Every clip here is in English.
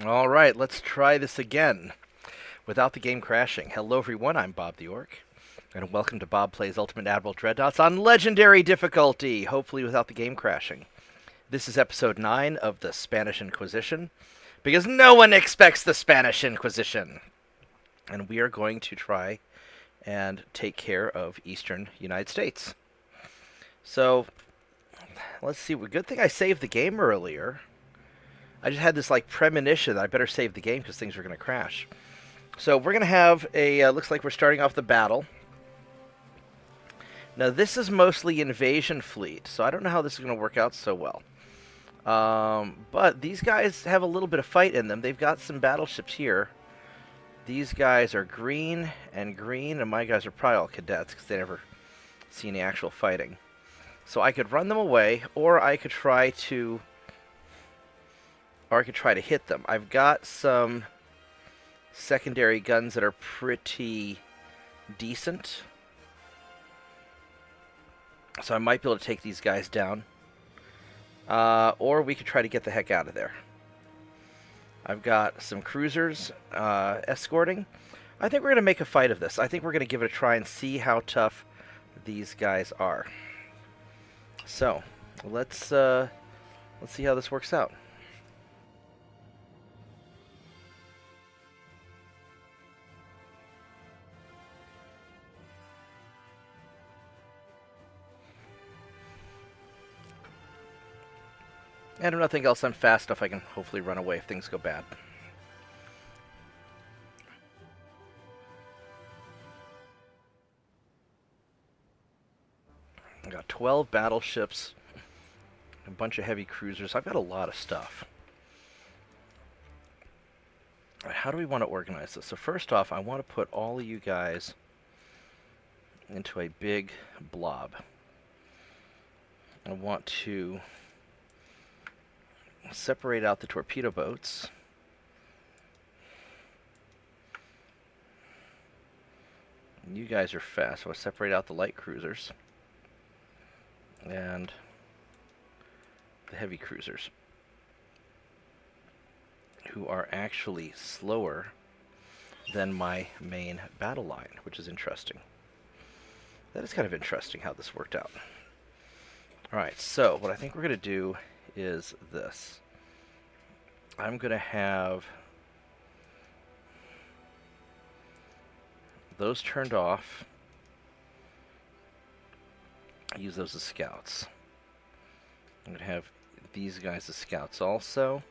All right, let's try this again without the game crashing. Hello, everyone. I'm Bobtheorc, and welcome to Bob Plays Ultimate Admiral Dreadnoughts on Legendary difficulty, hopefully without the game crashing. This is episode 9 of the Spanish Inquisition, because no one expects the Spanish Inquisition. And we are going to try and take care of Eastern United States. So, let's see. Good thing I saved the game earlier. I just had this premonition that I better save the game because things are going to crash. So we're going to have a, looks like we're starting off the battle. Now this is mostly invasion fleet, so I don't know how this is going to work out so well. But these guys have a little bit of fight in them. They've got some battleships here. These guys are green, and my guys are probably all cadets because they never see any actual fighting. So I could run them away, or I could try to hit them. I've got some secondary guns that are pretty decent, so I might be able to take these guys down. Or we could try to get the heck out of there. I've got some cruisers escorting. I think we're going to make a fight of this. I think we're going to give it a try and see how tough these guys are. So, let's see how this works out. And if nothing else, I'm fast enough I can hopefully run away if things go bad. I got 12 battleships, a bunch of heavy cruisers. I've got a lot of stuff. All right, how do we want to organize this? So first off, I want to put all of you guys into a big blob. I want to separate out the torpedo boats. You guys are fast, so I'll separate out the light cruisers and the heavy cruisers, who are actually slower than my main battle line, which is interesting. That is kind of interesting how this worked out. Alright, so what I think we're going to do is this. I'm going to have those turned off. Use those as scouts. I'm going to have these guys as scouts also.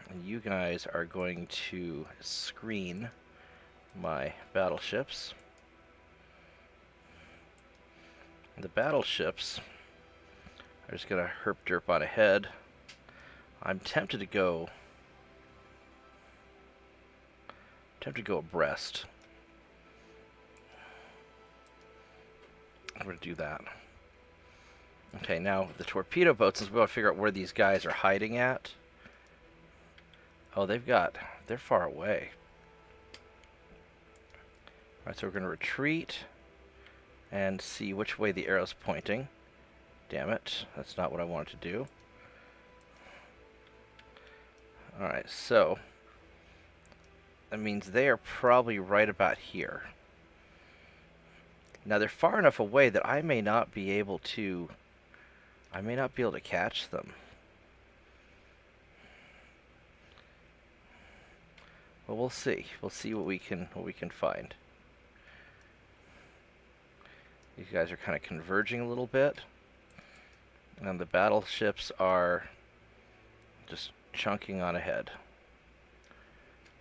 And you guys are going to screen my battleships. The battleships are just going to herp derp on ahead. I'm tempted to go abreast. I'm going to do that. Okay, now the torpedo boats, since we want to figure out where these guys are hiding at. Oh, they're far away. Alright, so we're going to retreat and see which way the arrow's pointing. Damn it, that's not what I wanted to do. Alright, so that means they are probably right about here. Now they're far enough away that I may not be able to catch them. Well, we'll see. We'll see what we can find. These guys are kind of converging a little bit. And the battleships are just chunking on ahead.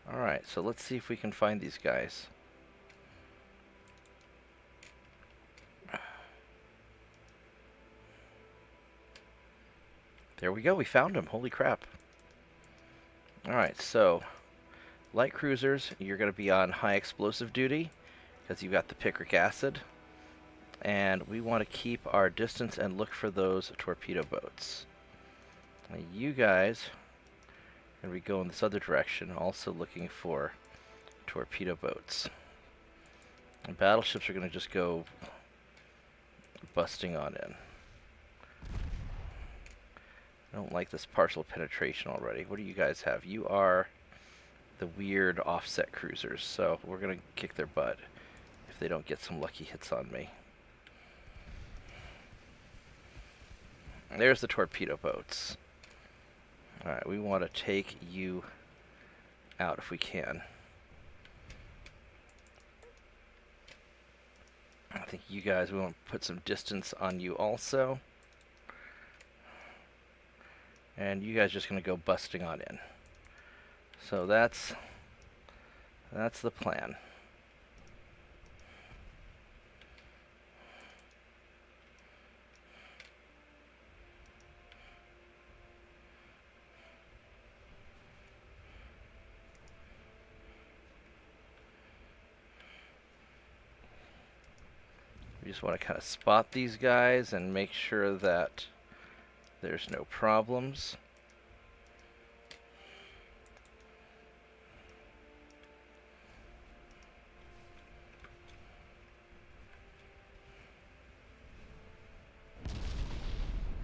Alright, so let's see if we can find these guys. There we go, we found them. Holy crap. Alright, so light cruisers, you're going to be on high explosive duty because you've got the picric acid. And we want to keep our distance and look for those torpedo boats. Now you guys are going to go in this other direction, also looking for torpedo boats. And battleships are going to just go busting on in. I don't like this partial penetration already. What do you guys have? You are the weird offset cruisers, so we're going to kick their butt if they don't get some lucky hits on me. There's the torpedo boats. Alright, we want to take you out if we can. I think you guys, we want to put some distance on you also. And you guys just going to go busting on in. So that's the plan. We just want to kind of spot these guys and make sure that there's no problems.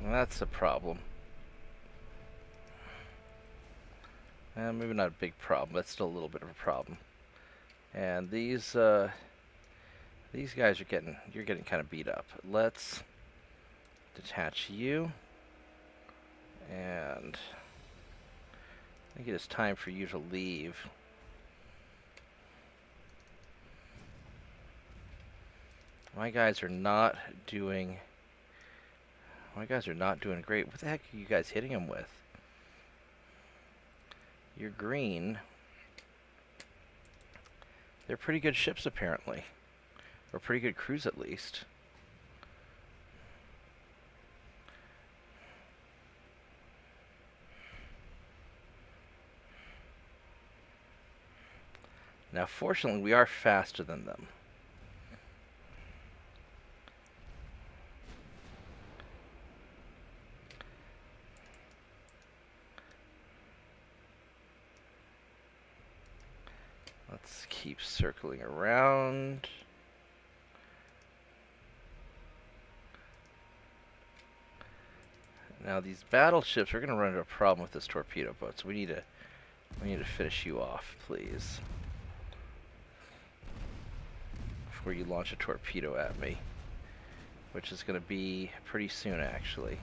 Well, that's a problem. Maybe not a big problem, but still a little bit of a problem. And these guys are you're getting kind of beat up. Let's detach you. And I think it is time for you to leave. My guys are not doing great. What the heck are you guys hitting them with? You're green. They're pretty good ships apparently. Or pretty good crews at least. Now fortunately we are faster than them. Let's keep circling around. Now these battleships are going to run into a problem with this torpedo boat, so we need to finish you off, please, before you launch a torpedo at me, which is going to be pretty soon, actually.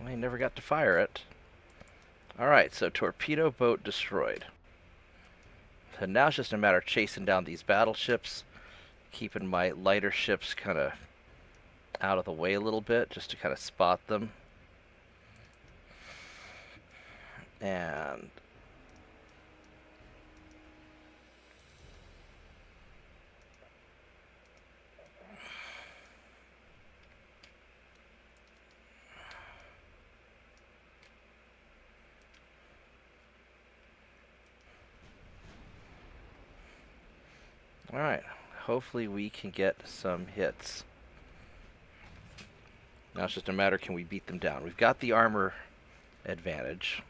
I never got to fire it. Alright, so torpedo boat destroyed. So now it's just a matter of chasing down these battleships, keeping my lighter ships kind of out of the way a little bit, just to kind of spot them. And alright, hopefully we can get some hits. Now it's just a matter, can we beat them down? We've got the armor advantage.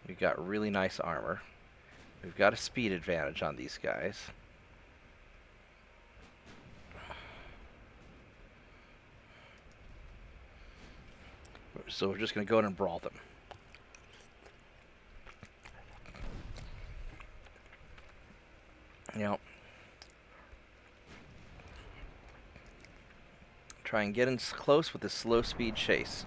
We've got really nice armor. We've got a speed advantage on these guys. So we're just going to go in and brawl them. You know, try and get in close with this slow speed chase.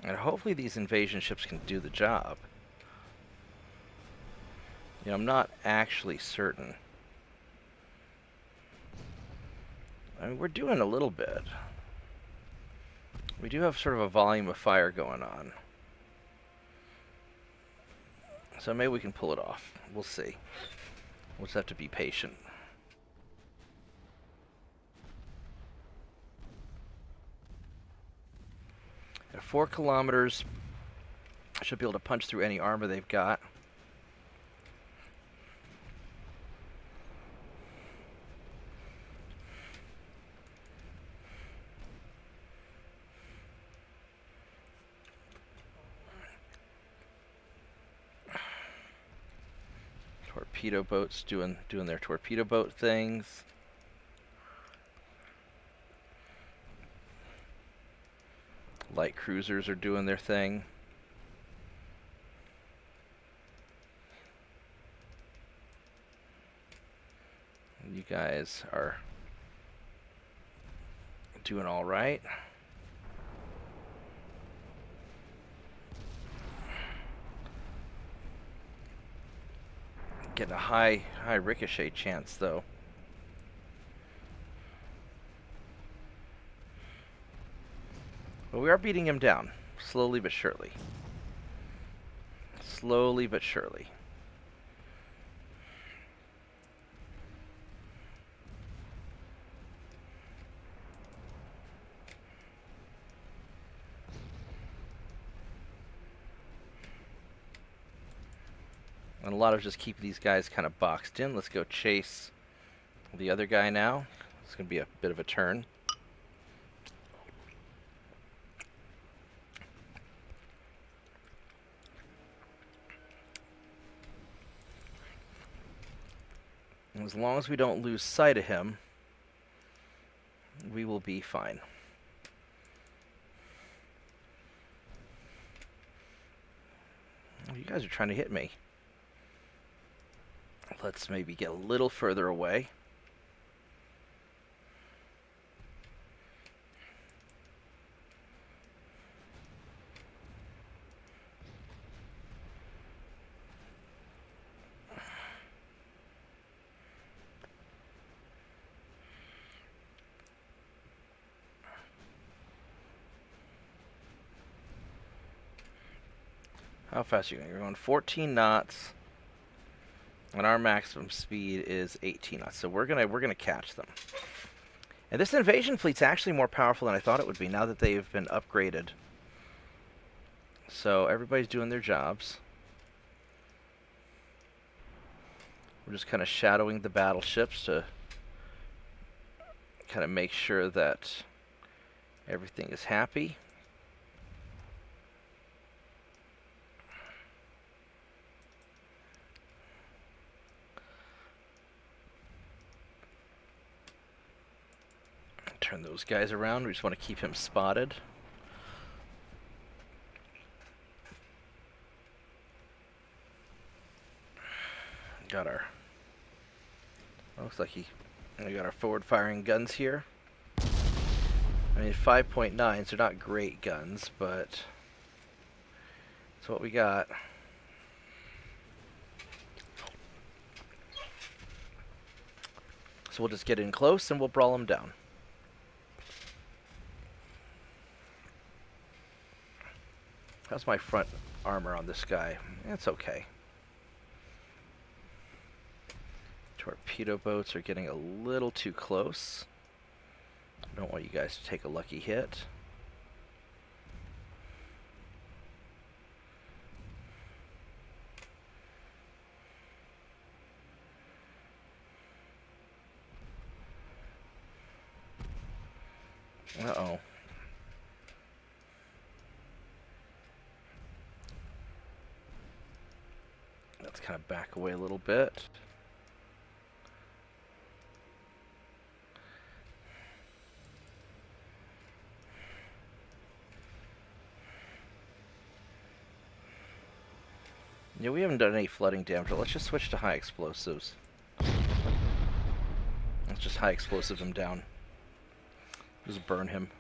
And hopefully these invasion ships can do the job. You know, I'm not actually certain. I mean, we're doing a little bit. We do have sort of a volume of fire going on. So maybe we can pull it off. We'll see. We'll just have to be patient. 4 kilometers. Should be able to punch through any armor they've got. Torpedo boats doing their torpedo boat things. Light cruisers are doing their thing. You guys are doing all right. Getting a high ricochet chance though. But we are beating him down, slowly but surely. Slowly but surely. And a lot of just keep these guys kind of boxed in. Let's go chase the other guy now. It's going to be a bit of a turn. And as long as we don't lose sight of him, we will be fine. Oh, you guys are trying to hit me. Let's maybe get a little further away. How fast are you going? You're going 14 knots. And our maximum speed is 18 knots, so we're gonna catch them. And this invasion fleet's actually more powerful than I thought it would be now that they've been upgraded. So everybody's doing their jobs. We're just kind of shadowing the battleships to kind of make sure that everything is happy. Turn those guys around. We just want to keep him spotted. Got our... Looks like we got our forward-firing guns here. I mean, 5.9s, they're not great guns, but that's what we got. So we'll just get in close and we'll brawl them down. How's my front armor on this guy? It's okay. Torpedo boats are getting a little too close. I don't want you guys to take a lucky hit. Uh-oh. Let's kind of back away a little bit. Yeah, we haven't done any flooding damage. Let's just switch to high explosives. Let's just high explosive him down. Just burn him.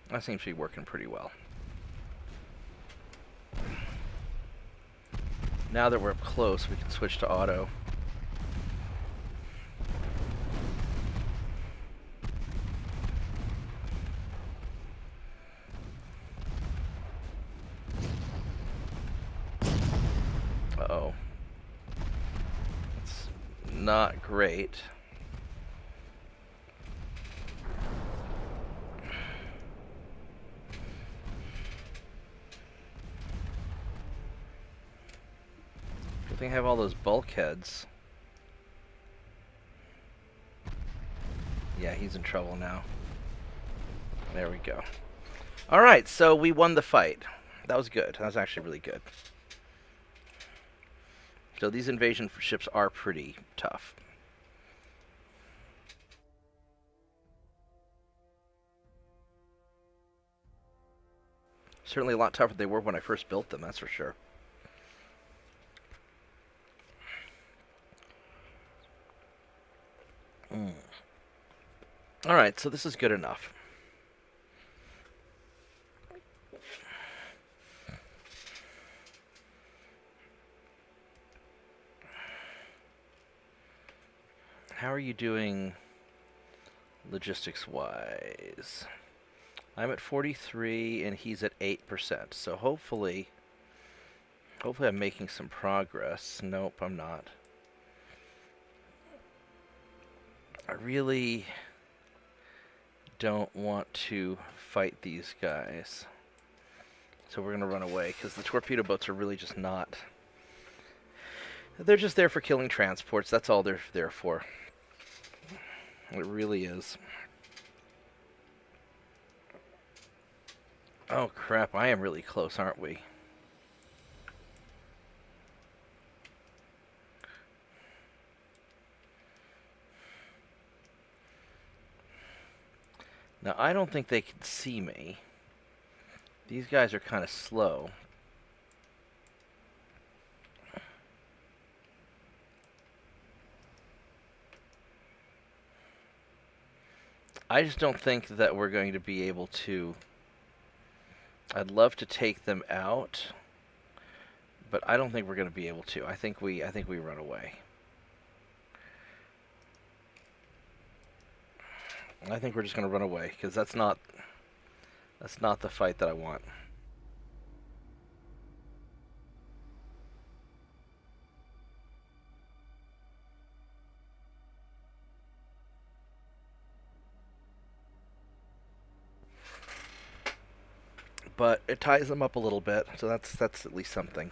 That seems to be working pretty well. Now that we're up close, we can switch to auto. Uh-oh. not great. I think I have all those bulkheads. Yeah, he's in trouble now. There we go. Alright, so we won the fight. That was good. That was actually really good. So these invasion ships are pretty tough. Certainly a lot tougher than they were when I first built them, that's for sure. Alright, so this is good enough. How are you doing logistics-wise? I'm at 43 and he's at 8%. So hopefully I'm making some progress. Nope, I'm not. I really don't want to fight these guys. So we're going to run away because the torpedo boats are really just not... They're just there for killing transports. That's all they're there for. It really is. Oh crap, I am really close, aren't we? Now, I don't think they can see me. These guys are kind of slow. I just don't think that we're going to be able to... I'd love to take them out, but I don't think we're going to be able to. I think we run away. I think we're just going to run away because that's not the fight that I want. But it ties them up a little bit, so that's at least something.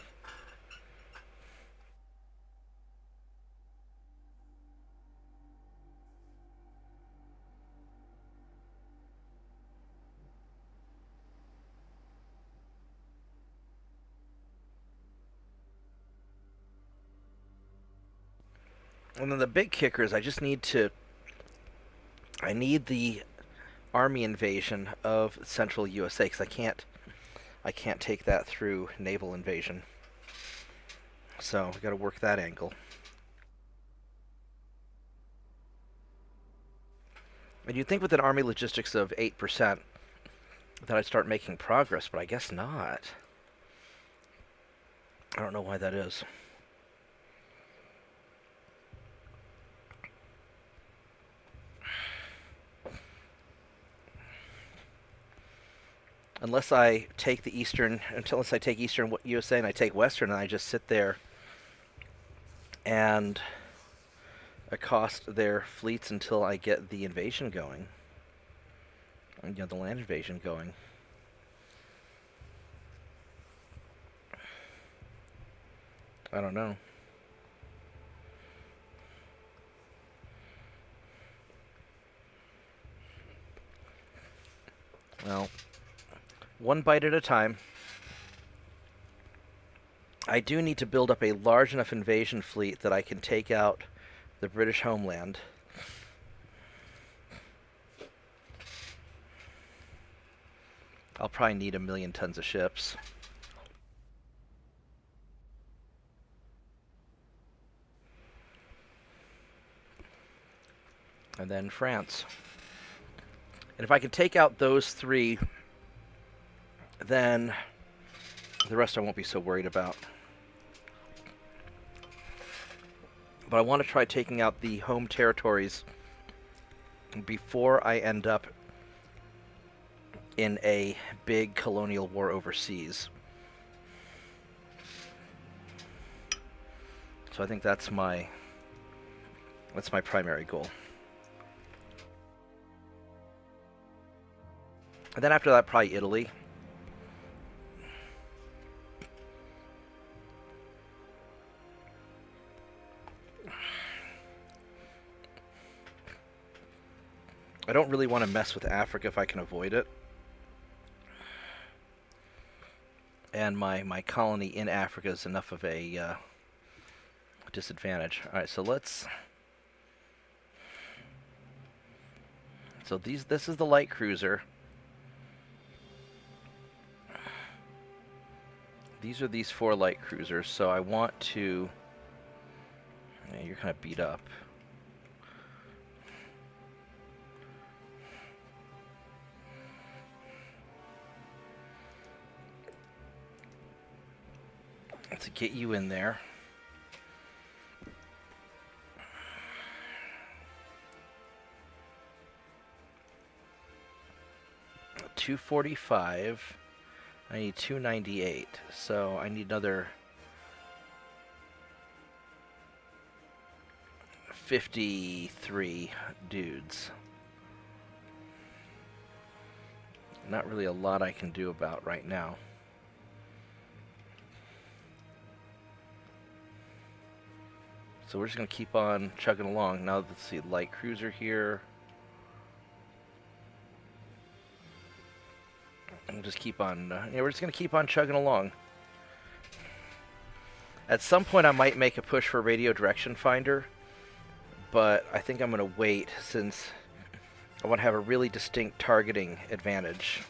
And then the big kicker is I need the army invasion of central USA because I can't take that through naval invasion. So we got to work that angle. And you'd think with an army logistics of 8% that I'd start making progress, but I guess not. I don't know why that is. Unless I take Eastern USA and I take Western and I just sit there and accost their fleets until I get the invasion going. And, the land invasion going. I don't know. Well, one bite at a time. I do need to build up a large enough invasion fleet that I can take out the British homeland. I'll probably need 1 million tons of ships. And then France. And if I can take out those three, then the rest I won't be so worried about. But I want to try taking out the home territories before I end up in a big colonial war overseas. So I think that's my That's my primary goal. And then after that, probably Italy. I don't really want to mess with Africa if I can avoid it. And my colony in Africa is enough of a disadvantage. Alright, so let's... So this is the light cruiser. These are these 4 light cruisers, so I want to... Yeah, you're kind of beat up. To get you in there. $245. I need 298, so I need another 53 dudes. Not really a lot I can do about right now. So we're just going to keep on chugging along. Now let's see, light cruiser here. And just keep on, yeah, we're just going to keep on chugging along. At some point I might make a push for radio direction finder, but I think I'm going to wait since I want to have a really distinct targeting advantage.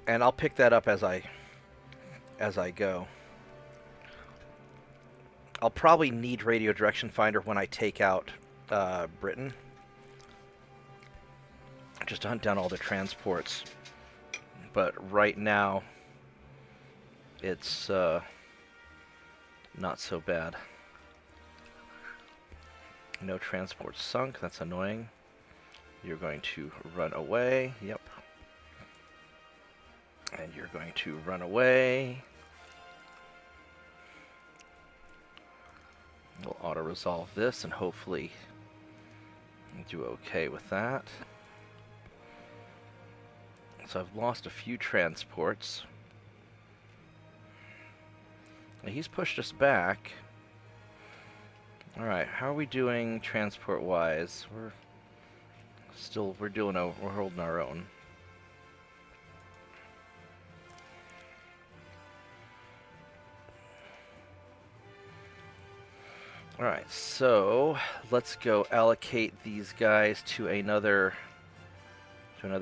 And I'll pick that up as I go. I'll probably need radio direction finder when I take out Britain, just to hunt down all the transports. But right now, it's not so bad. No transports sunk. That's annoying. You're going to run away. Yep. And you're going to run away. We'll auto-resolve this and hopefully do okay with that. So I've lost a few transports. He's pushed us back. Alright, how are we doing transport-wise? We're holding our own. Alright, so let's go allocate these guys to another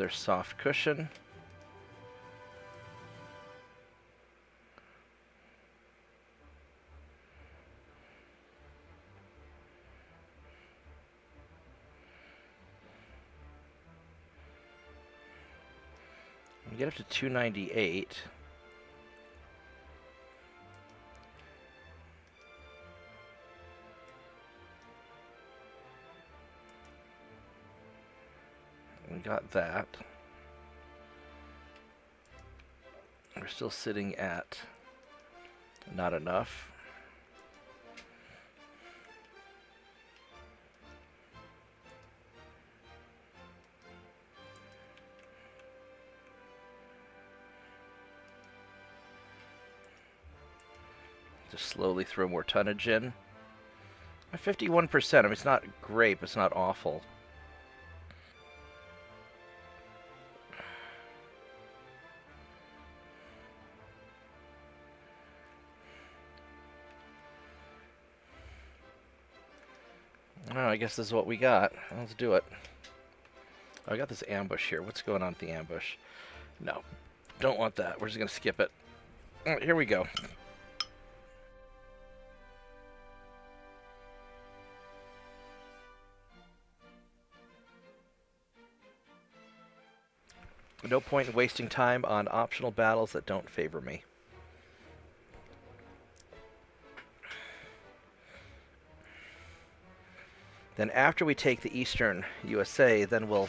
soft cushion. We get up to 298. We got that. We're still sitting at not enough. Just slowly throw more tonnage in. 51%. I mean, it's not great, but it's not awful. Oh, I guess this is what we got. Let's do it. Oh, I got this ambush here. What's going on with the ambush? No, don't want that. We're just going to skip it. All right, here we go. No point in wasting time on optional battles that don't favor me. Then after we take the eastern USA, then we'll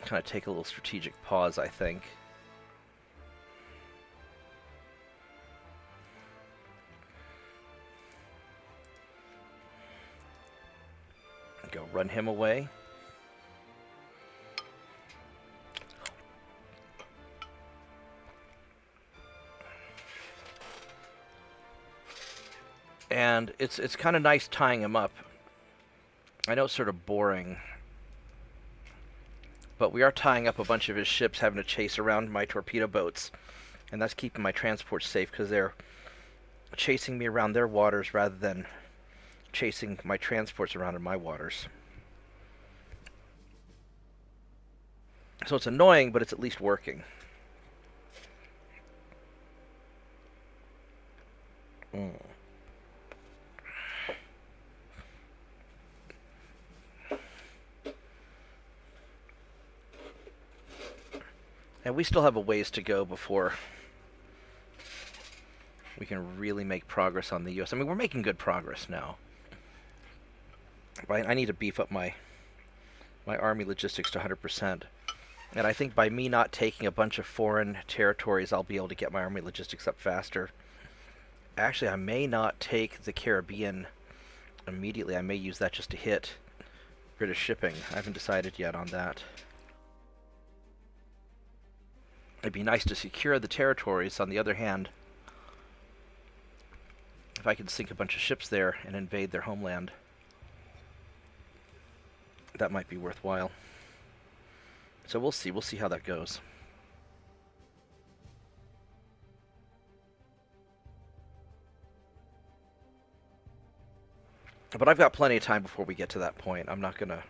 kind of take a little strategic pause, I think. Go run him away. And it's kind of nice tying him up. I know it's sort of boring, but we are tying up a bunch of his ships, having to chase around my torpedo boats, and that's keeping my transports safe because they're chasing me around their waters rather than chasing my transports around in my waters. So it's annoying, but it's at least working. And we still have a ways to go before we can really make progress on the U.S. I mean, we're making good progress now. But I need to beef up my army logistics to 100%. And I think by me not taking a bunch of foreign territories, I'll be able to get my army logistics up faster. Actually, I may not take the Caribbean immediately. I may use that just to hit British shipping. I haven't decided yet on that. It'd be nice to secure the territories. On the other hand, if I could sink a bunch of ships there and invade their homeland, that might be worthwhile. So we'll see. We'll see how that goes. But I've got plenty of time before we get to that point. I'm not going to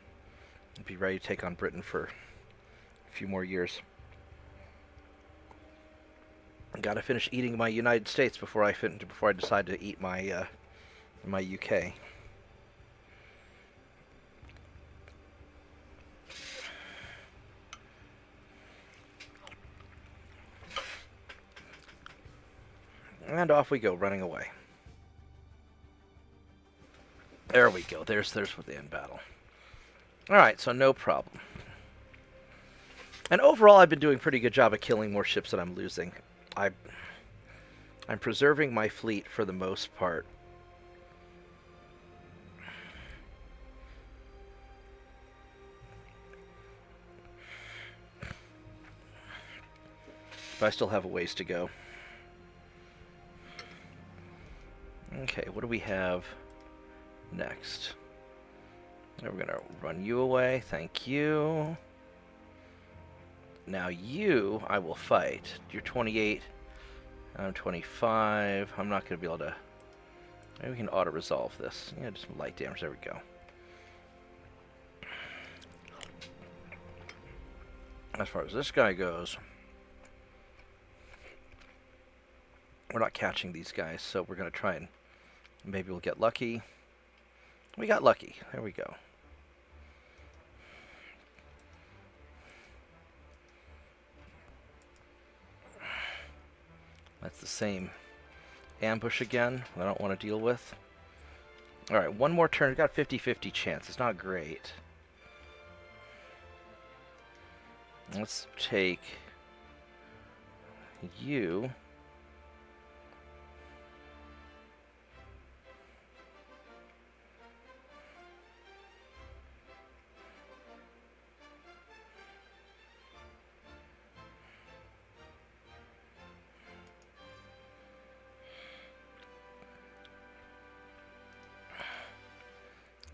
be ready to take on Britain for a few more years. Got to finish eating my United States before I decide to eat my my UK. And off we go, running away. There we go. There's what the end battle. All right, so no problem. And overall, I've been doing a pretty good job of killing more ships than I'm losing. I'm preserving my fleet for the most part. But I still have a ways to go. Okay, what do we have next? We're going to run you away. Thank you. Now you, I will fight. You're 28. I'm 25. I'm not going to be able to... Maybe we can auto-resolve this. Yeah, just some light damage. There we go. As far as this guy goes, we're not catching these guys, so we're going to try and maybe we'll get lucky. We got lucky. There we go. That's the same ambush again I don't want to deal with. Alright, one more turn. We've got 50-50 chance. It's not great. Let's take you.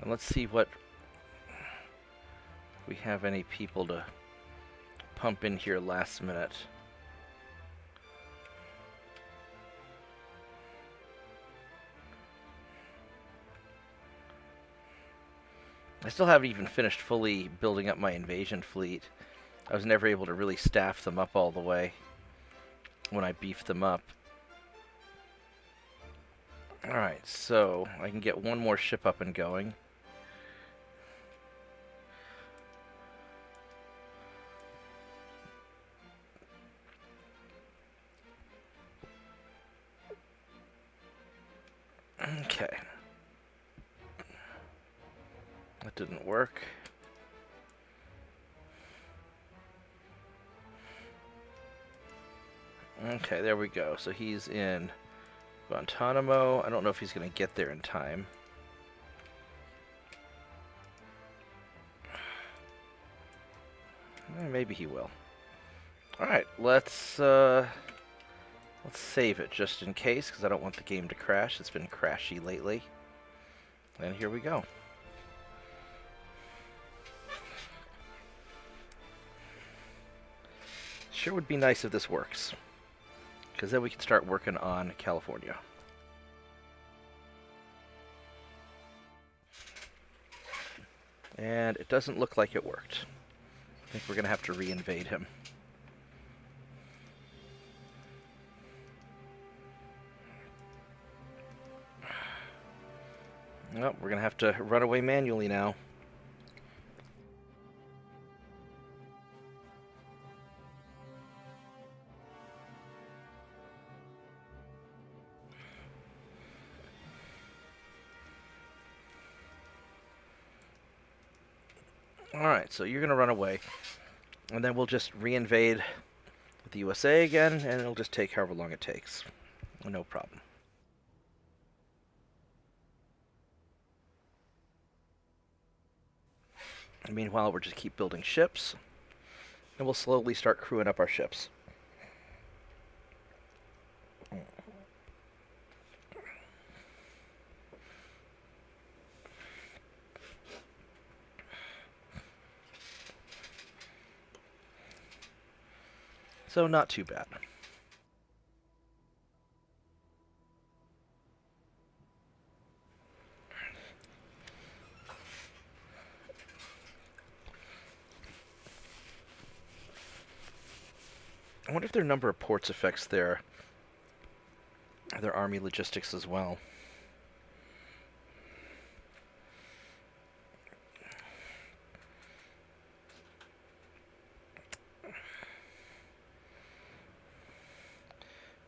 And let's see what we have any people to pump in here last minute. I still haven't even finished fully building up my invasion fleet. I was never able to really staff them up all the way when I beefed them up. Alright, so I can get one more ship up and going. Okay. That didn't work. Okay, there we go. So he's in Guantanamo. I don't know if he's going to get there in time. Maybe he will. Alright, let's save it just in case, because I don't want the game to crash. It's been crashy lately. And here we go. Sure would be nice if this works, because then we can start working on California. And it doesn't look like it worked. I think we're going to have to re-invade him. Well, we're going to have to run away manually now. Alright, so you're going to run away. And then we'll just re-invade the USA again, and it'll just take however long it takes. No problem. And meanwhile, we'll just keep building ships, and we'll slowly start crewing up our ships. So not too bad. I wonder if their number of ports affects their army logistics as well.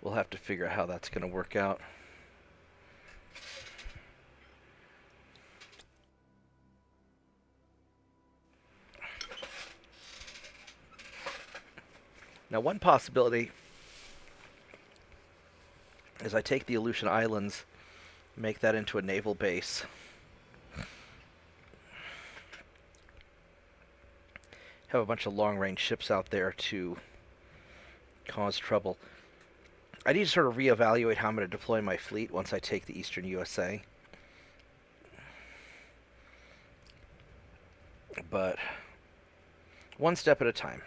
We'll have to figure out how that's going to work out. Now, one possibility is I take the Aleutian Islands, make that into a naval base. Have a bunch of long-range ships out there to cause trouble. I need to sort of reevaluate how I'm going to deploy my fleet once I take the eastern USA. But one step at a time.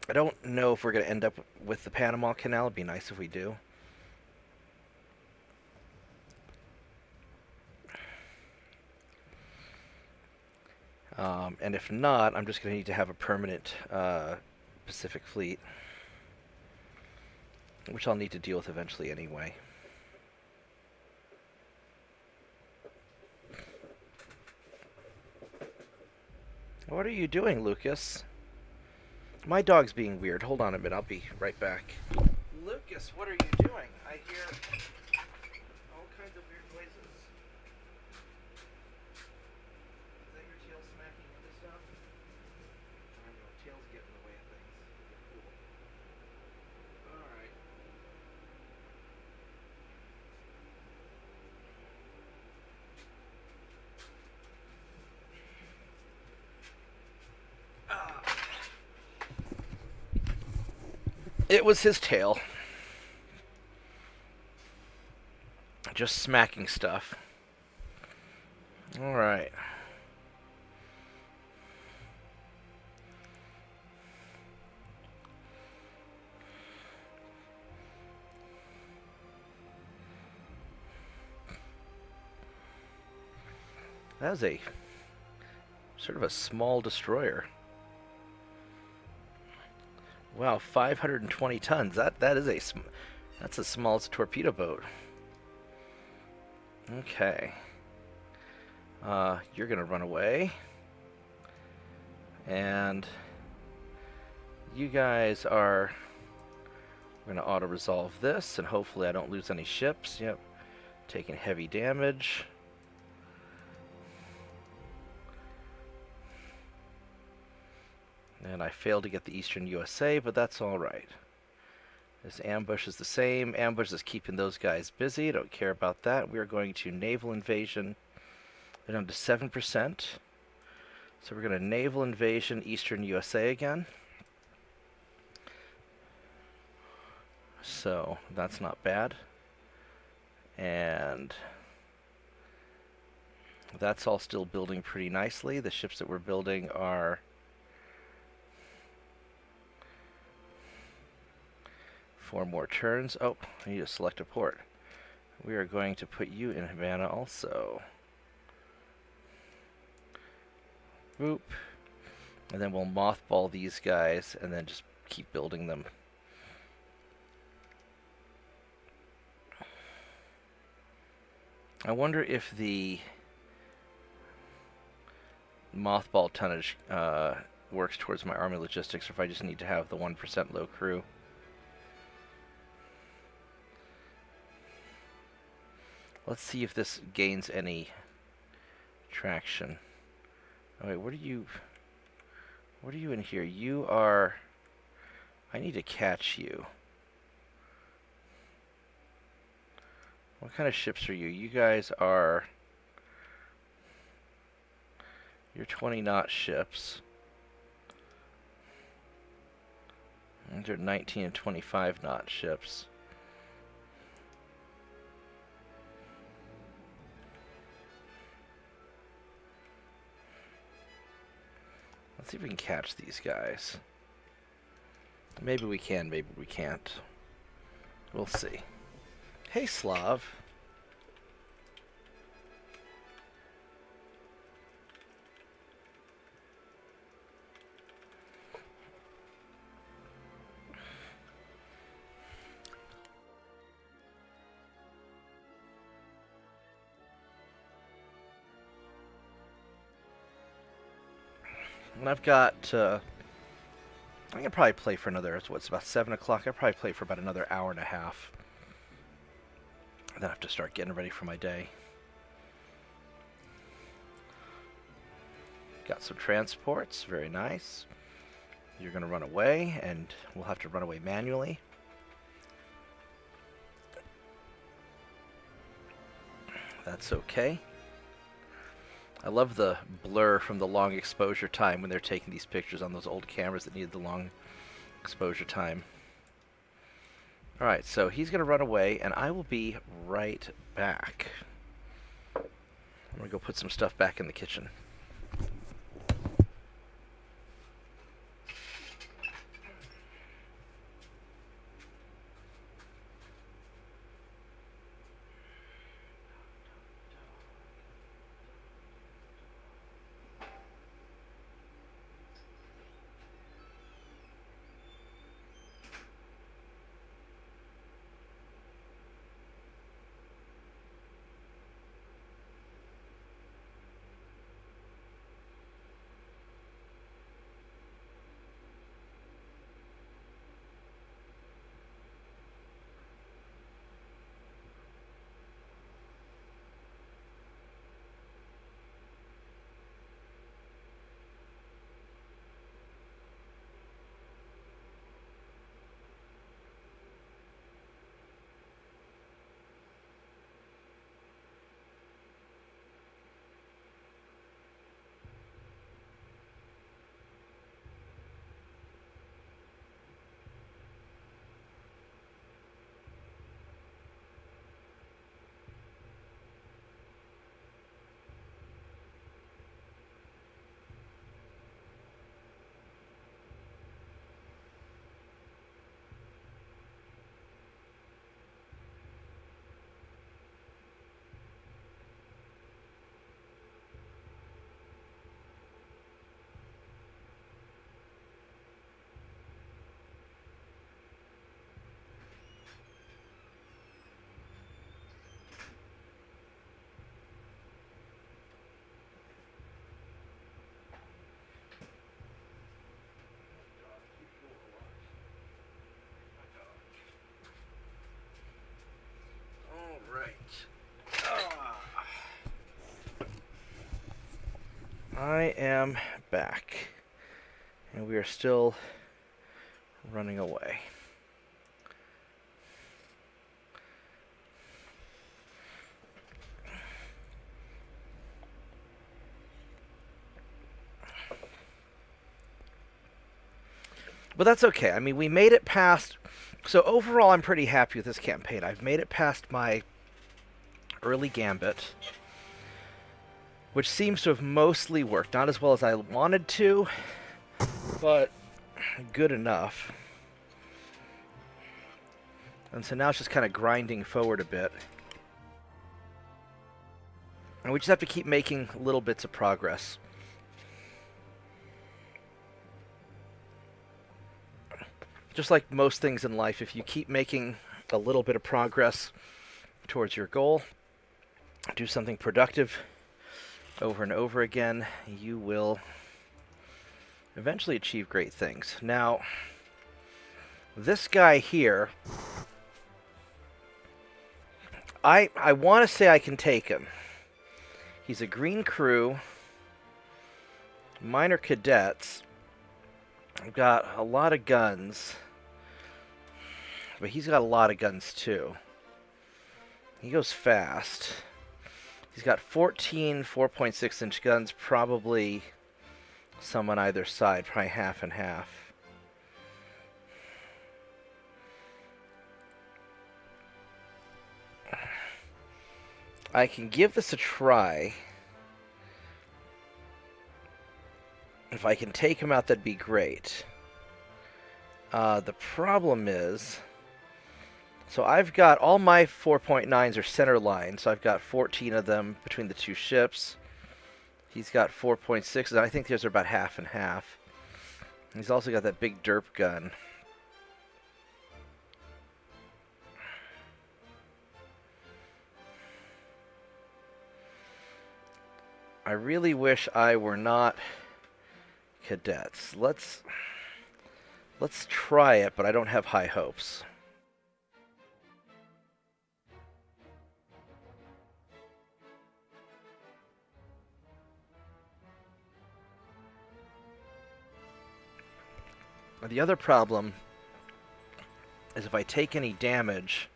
I don't know if we're going to end up with the Panama Canal. It'd be nice if we do. And if not, I'm just going to need to have a permanent Pacific fleet, which I'll need to deal with eventually anyway. What are you doing, Lucas? My dog's being weird. Hold on a minute. I'll be right back. Lucas, what are you doing? I hear all kinds of weird noises. Is that your tail smacking into stuff? I don't know. Tails get in the way of things. Cool. Alright. It was his tail. Just smacking stuff. Alright. That was a sort of a small destroyer. Wow, 520 tons. That's as small as a torpedo boat. Okay. You're gonna run away. And you guys are... We're gonna auto-resolve this, and hopefully I don't lose any ships. Yep. Taking heavy damage. And I failed to get the Eastern USA, but that's all right. This ambush is the same. Ambush is keeping those guys busy. Don't care about that. We are going to naval invasion. They're down to 7%. So we're going to naval invasion Eastern USA again. So that's not bad. And that's all still building pretty nicely. The ships that we're building are 4 more turns. Oh, I need to select a port. We are going to put you in Havana also. Boop. And then we'll mothball these guys and then just keep building them. I wonder if the mothball tonnage works towards my army logistics, or if I just need to have the 1% low crew. Let's see if this gains any traction. Oh wait, what are you in here? You are... I need to catch you. What kind of ships are you? You guys are... You're 20-knot ships. These are 19 and 25-knot ships. Let's see if we can catch these guys. Maybe we can, maybe we can't. We'll see. Hey, Slav. And I've got, I can probably play for another, it's about 7 o'clock. I'll probably play for about another hour and a half. Then I have to start getting ready for my day. Got some transports, very nice. You're going to run away, and we'll have to run away manually. That's okay. I love the blur from the long exposure time when they're taking these pictures on those old cameras that needed the long exposure time. Alright, so he's going to run away, and I will be right back. I'm going to go put some stuff back in the kitchen. I am back. And we are still running away. But that's okay. I mean, we made it past... So overall, I'm pretty happy with this campaign. I've made it past my early gambit, which seems to have mostly worked. Not as well as I wanted to, but good enough. And so now it's just kind of grinding forward a bit. And we just have to keep making little bits of progress. Just like most things in life, if you keep making a little bit of progress towards your goal, do something productive over and over again, you will eventually achieve great things. Now, this guy here, I want to say I can take him. He's a green crew, minor cadets. I've got a lot of guns, but he's got a lot of guns too. He goes fast. He's got 14 4.6-inch guns, probably some on either side, probably half and half. I can give this a try. If I can take him out, that'd be great. The problem is, so I've got all my 4.9s are center line, so I've got 14 of them between the two ships. He's got 4.6s, and I think those are about half and half. He's also got that big derp gun. I really wish I were not cadets. Let's try it, but I don't have high hopes. The other problem is if I take any damage,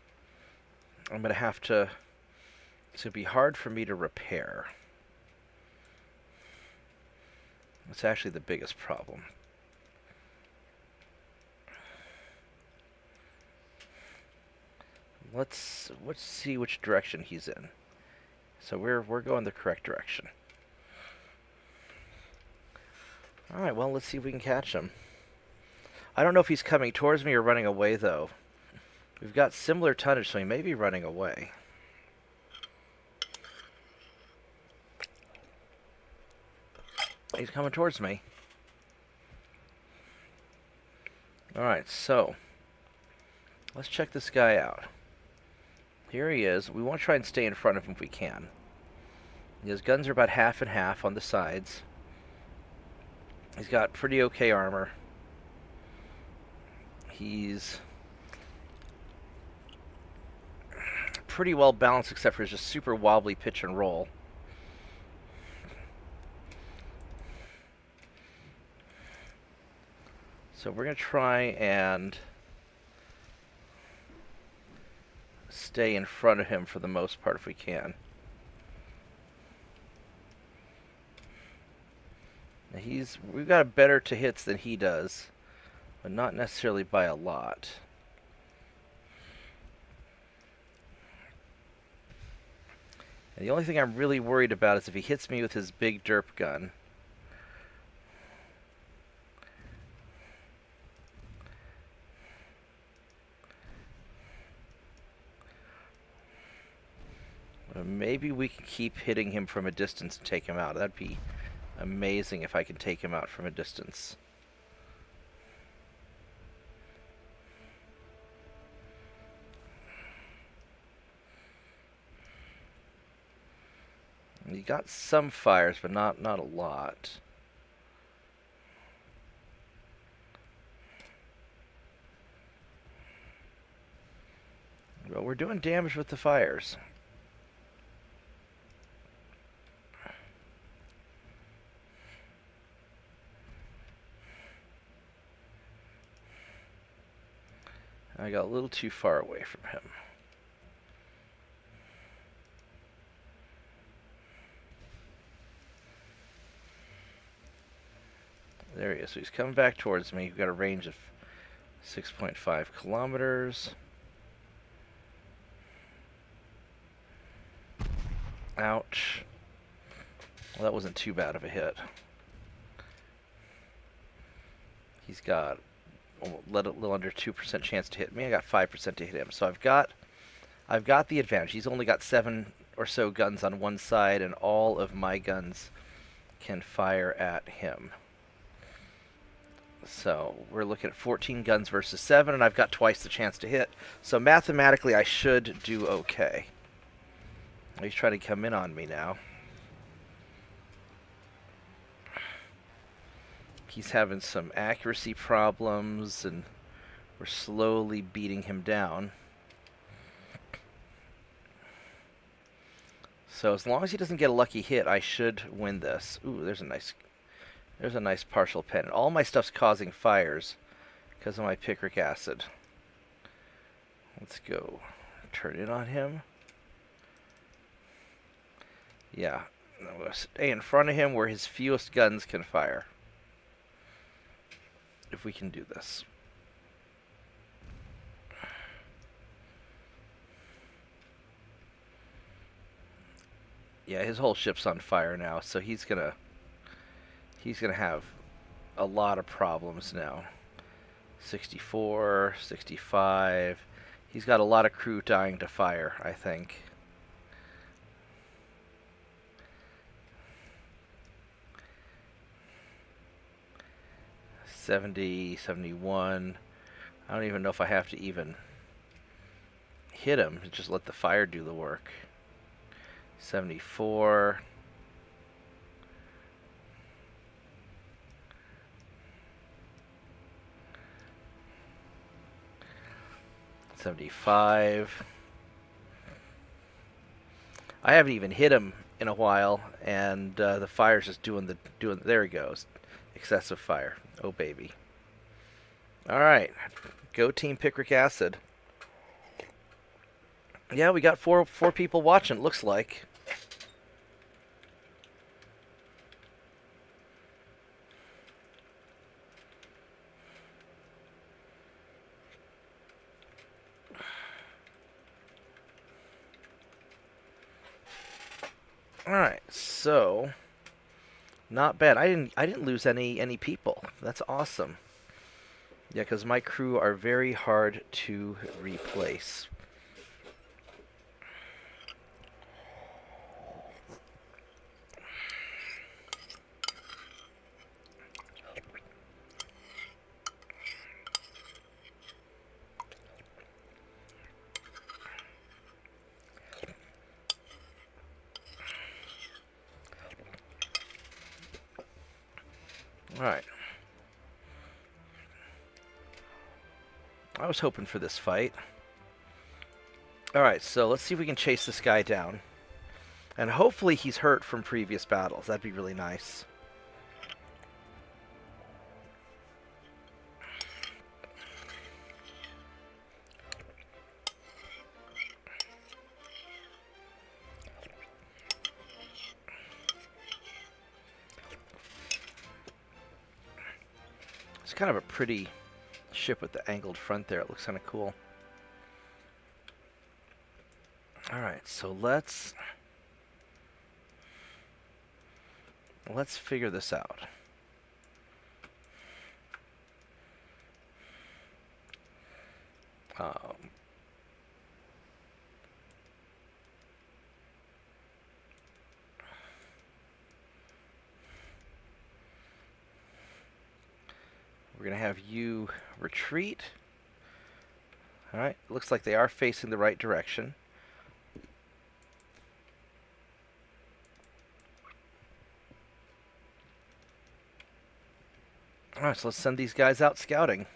I'm going to have to... It's going to be hard for me to repair. That's actually the biggest problem. Let's see which direction he's in. So we're going the correct direction. All right, well, let's see if we can catch him. I don't know if he's coming towards me or running away, though. We've got similar tonnage, so he may be running away. He's coming towards me. Alright, so let's check this guy out. Here he is. We want to try and stay in front of him if we can. His guns are about half and half on the sides. He's got pretty okay armor. He's pretty well balanced except for his just super wobbly pitch and roll. So we're going to try and stay in front of him for the most part if we can. We've got better to hits than he does, but not necessarily by a lot. And the only thing I'm really worried about is if he hits me with his big derp gun. Maybe we can keep hitting him from a distance and take him out. That'd be amazing if I can take him out from a distance. He got some fires, but not a lot. Well, we're doing damage with the fires. I got a little too far away from him. There he is. So he's coming back towards me. We've got a range of 6.5 kilometers. Ouch. Well, that wasn't too bad of a hit. He's got a little under 2% chance to hit me. I got 5% to hit him. So I've got the advantage. He's only got 7 or so guns on one side, and all of my guns can fire at him. So we're looking at 14 guns versus 7, and I've got twice the chance to hit. So mathematically, I should do okay. He's trying to come in on me now. He's having some accuracy problems, and we're slowly beating him down. So as long as he doesn't get a lucky hit, I should win this. Ooh, there's a nice partial pen. All my stuff's causing fires because of my picric acid. Let's go turn in on him. Yeah, I'm going to stay in front of him where his fewest guns can fire. If we can do this. Yeah, his whole ship's on fire now, so he's gonna have a lot of problems now. 64, 65. He's got a lot of crew dying to fire, I think. $70, $71. I don't even know if I have to even hit him. Just let the fire do the work. 74. $75. I haven't even hit him in a while, and the fire's just doing. There he goes. Excessive fire. Oh, baby. All right. Go Team Picric Acid. Yeah, we got four people watching, it looks like. All right, so not bad. I didn't lose any people. That's awesome. Yeah, because my crew are very hard to replace. Alright. I was hoping for this fight. Alright, so let's see if we can chase this guy down. And hopefully he's hurt from previous battles. That'd be really nice. It's kind of a pretty ship with the angled front there. It looks kind of cool. Alright, so let's figure this out. We're going to have you retreat. Alright, looks like they are facing the right direction. Alright, so let's send these guys out scouting.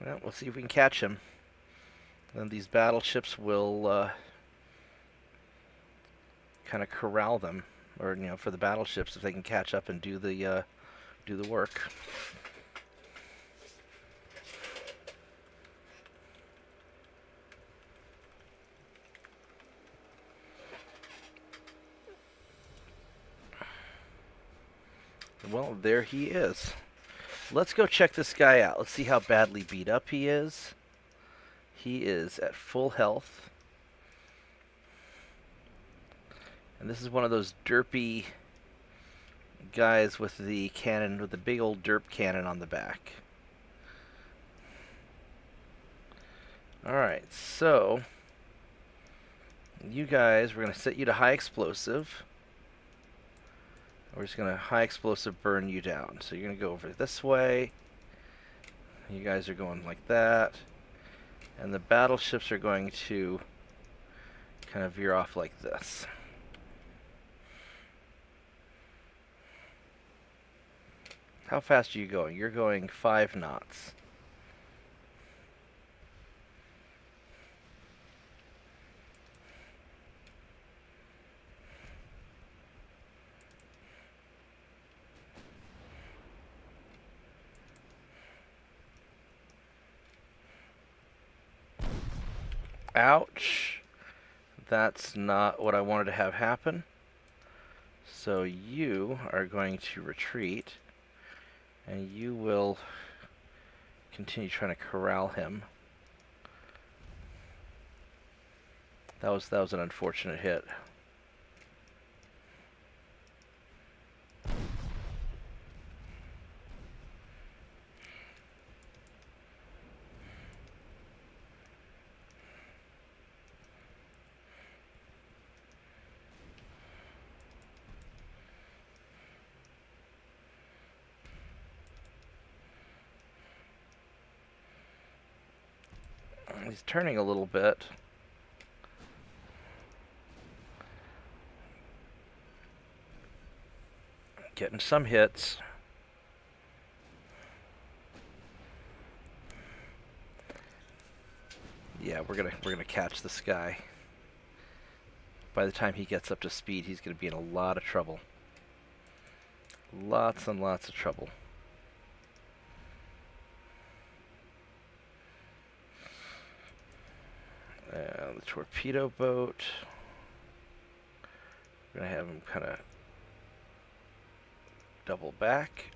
Well, we'll see if we can catch him. Then these battleships will kind of corral them. Or, you know, for the battleships, if they can catch up and do the do the work. Well, there he is. Let's go check this guy out. Let's see how badly beat up he is. He is at full health. And this is one of those derpy guys with the cannon, with the big old derp cannon on the back. Alright, so you guys, we're going to set you to high explosive. We're just going to high explosive burn you down. So you're going to go over this way. You guys are going like that. And the battleships are going to kind of veer off like this. How fast are you going? You're going 5 knots. Ouch. That's not what I wanted to have happen. So you are going to retreat, and you will continue trying to corral him. That was an unfortunate hit. He's turning a little bit. Getting some hits. Yeah, we're gonna catch this guy. By the time he gets up to speed, he's gonna be in a lot of trouble. Lots and lots of trouble. The torpedo boat. We're gonna have him kind of double back.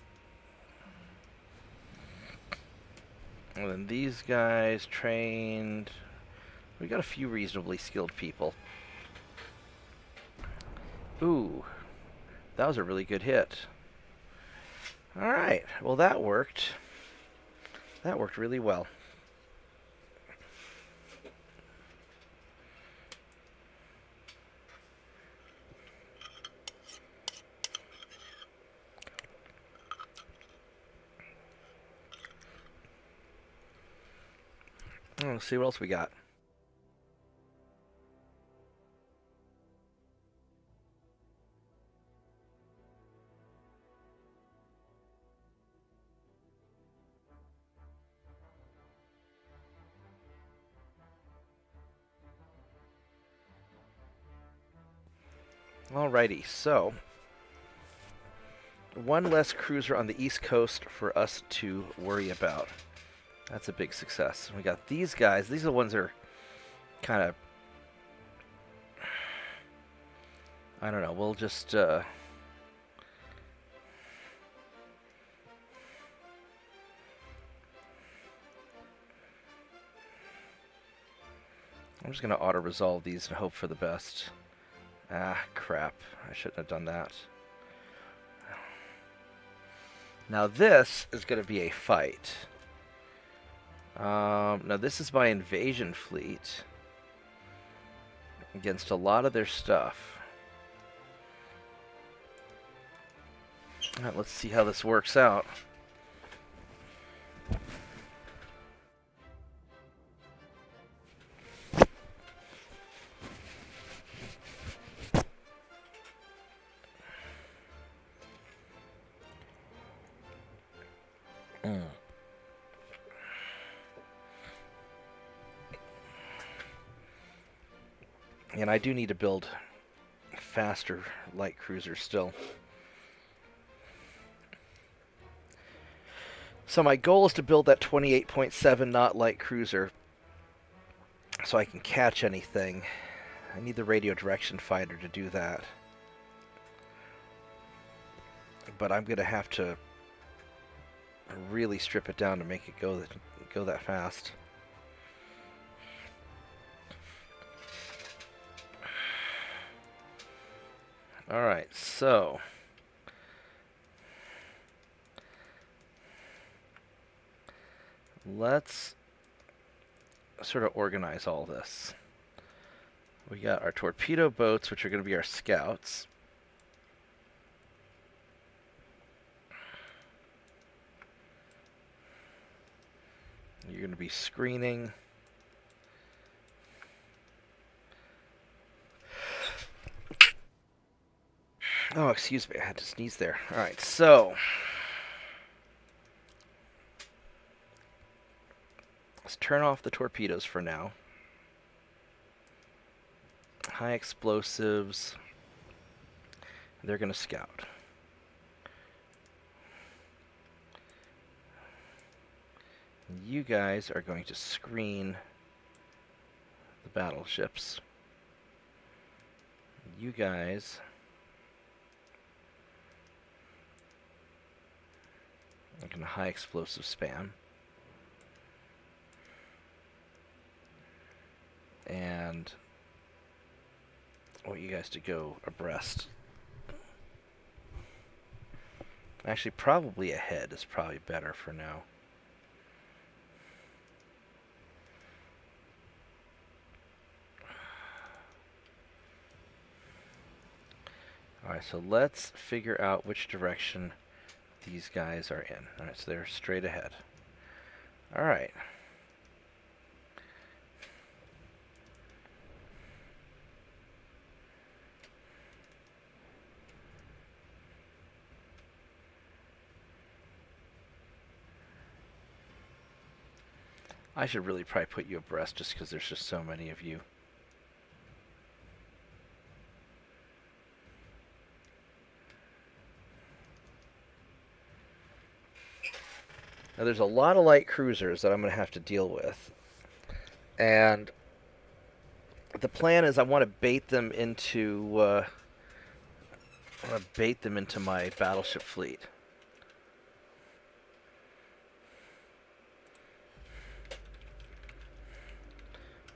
And then these guys trained. We got a few reasonably skilled people. Ooh, that was a really good hit. Alright, well that worked. That worked really well. Let's see what else we got. Alrighty, so one less cruiser on the East Coast for us to worry about. That's a big success. We got these guys. These are the ones that are kind of... I don't know. We'll just... I'm just going to auto-resolve these and hope for the best. Ah, crap. I shouldn't have done that. Now this is going to be a fight. Now this is my invasion fleet against a lot of their stuff. Alright, let's see how this works out. And I do need to build faster light cruisers still. So my goal is to build that 28.7 knot light cruiser so I can catch anything. I need the radio direction fighter to do that. But I'm going to have to really strip it down to make it go that fast. Alright, so let's sort of organize all this. We got our torpedo boats, which are going to be our scouts. You're going to be screening. Oh, excuse me, I had to sneeze there. Alright, so let's turn off the torpedoes for now. High explosives. They're going to scout. You guys are going to screen the battleships. You guys are going to high explosive spam. And I want you guys to go abreast. Actually, probably ahead is probably better for now. Alright, so let's figure out which direction these guys are in. Alright, so they're straight ahead. Alright. I should really probably put you abreast just because there's just so many of you. Now there's a lot of light cruisers that I'm going to have to deal with. And the plan is I want to bait them into my battleship fleet.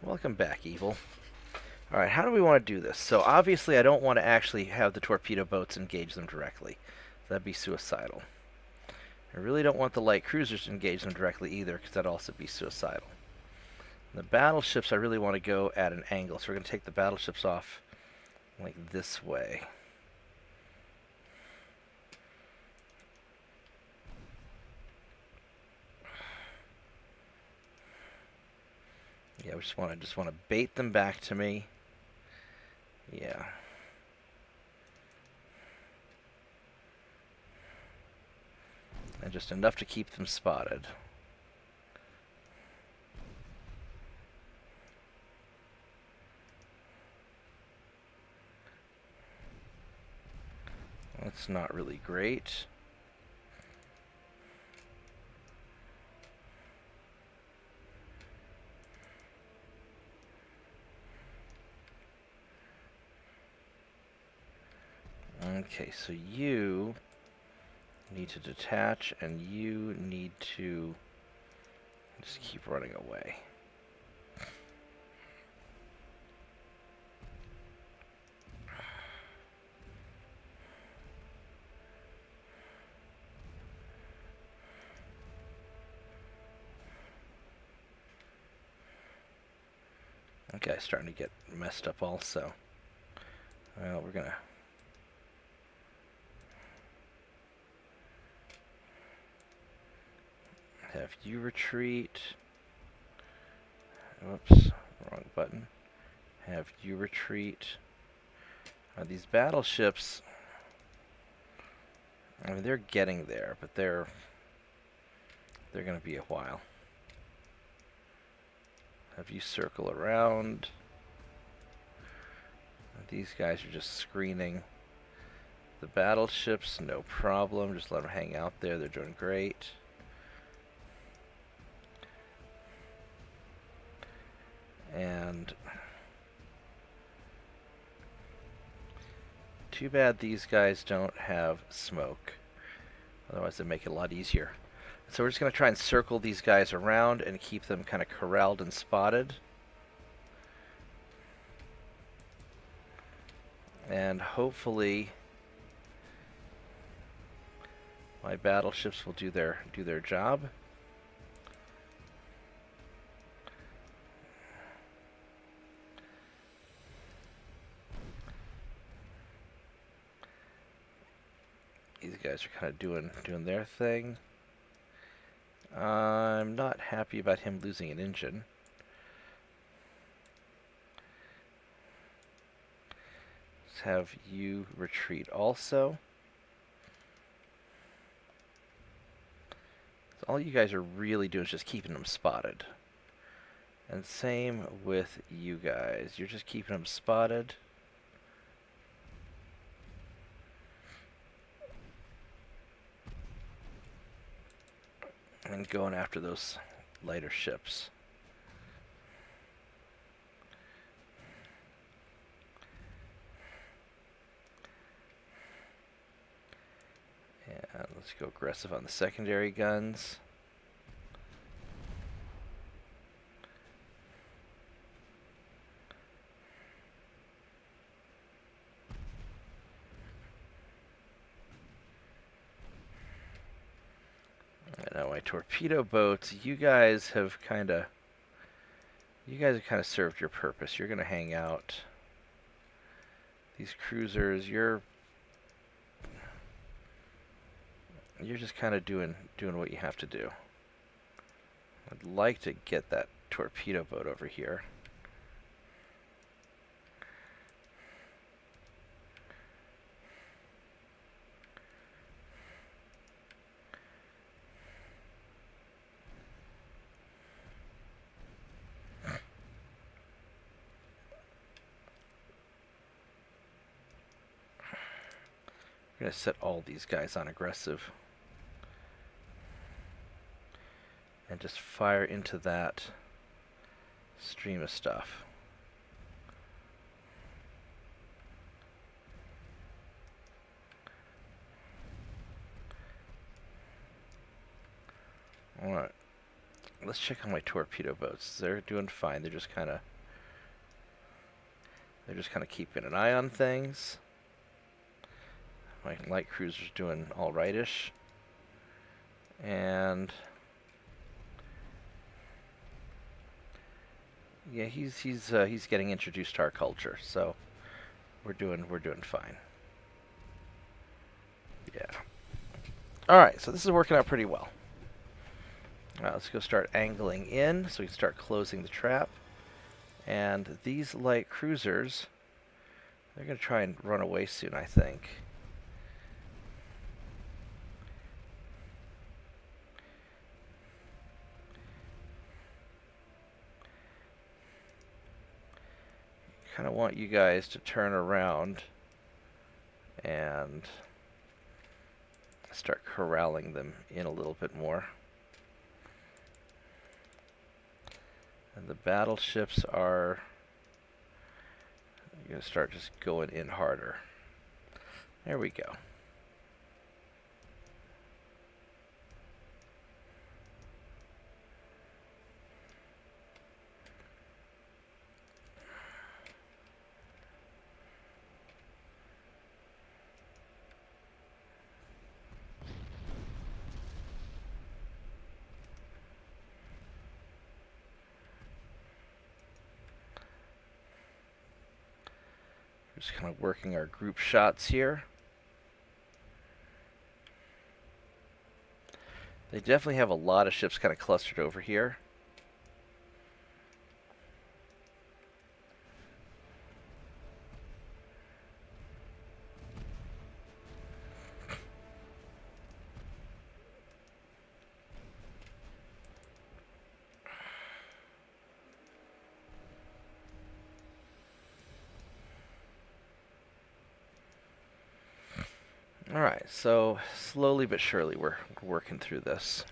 Welcome back, Evil. Alright, how do we want to do this? So obviously I don't want to actually have the torpedo boats engage them directly. That'd be suicidal. I really don't want the light cruisers to engage them directly either, because that'd also be suicidal. The battleships I really want to go at an angle, so we're going to take the battleships off like this way. Yeah, we just want to bait them back to me. Yeah. And just enough to keep them spotted. That's not really great. Okay, so you need to detach, and you need to just keep running away. Okay, starting to get messed up also. Well, we're gonna have you retreat. Whoops, wrong button. Have you retreat. These battleships, I mean, they're getting there, but they're going to be a while. Have you circle around. These guys are just screening. The battleships, no problem. Just let them hang out there. They're doing great. And too bad these guys don't have smoke. Otherwise it'd make it a lot easier. So we're just going to try and circle these guys around and keep them kind of corralled and spotted. And hopefully my battleships will do their job. These guys are kind of doing their thing. I'm not happy about him losing an engine. Let's have you retreat also. So all you guys are really doing is just keeping them spotted. And same with you guys. You're just keeping them spotted. And going after those lighter ships. And let's go aggressive on the secondary guns. Now my torpedo boats, you guys have kind of served your purpose. You're going to hang out. These cruisers, you're just kind of doing what you have to do. I'd like to get that torpedo boat over here. I'm going to set all these guys on aggressive. And just fire into that stream of stuff. Alright. Let's check on my torpedo boats. They're doing fine. They're just kind of keeping an eye on things. My light cruiser's doing all right-ish. And yeah, he's getting introduced to our culture, so we're doing fine. Yeah. All right, so this is working out pretty well. All right, let's go start angling in so we can start closing the trap. And these light cruisers, they're going to try and run away soon, I think. Kind of want you guys to turn around and start corralling them in a little bit more. And the battleships are going to start just going in harder. There we go. Just kind of working our group shots here. They definitely have a lot of ships kind of clustered over here. Alright, so slowly but surely we're working through this.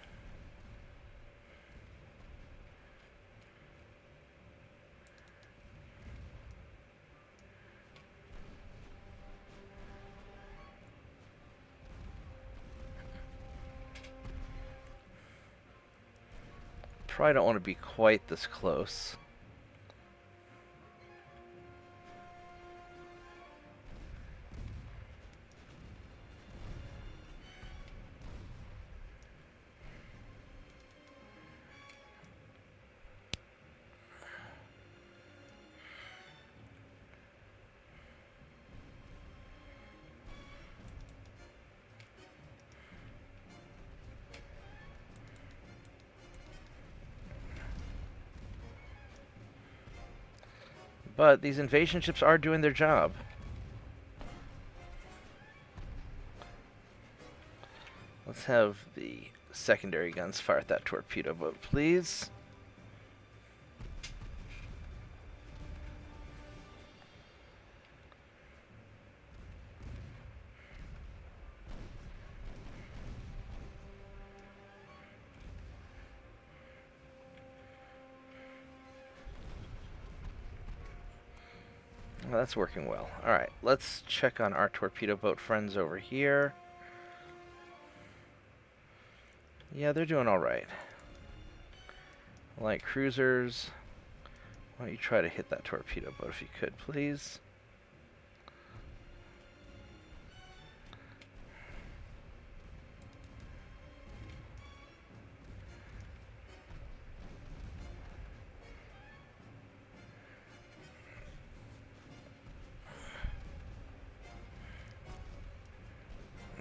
Probably don't want to be quite this close. But these invasion ships are doing their job. Let's have the secondary guns fire at that torpedo boat, please. Well, that's working well. Alright, let's check on our torpedo boat friends over here. Yeah, they're doing alright. Light cruisers. Why don't you try to hit that torpedo boat if you could, please?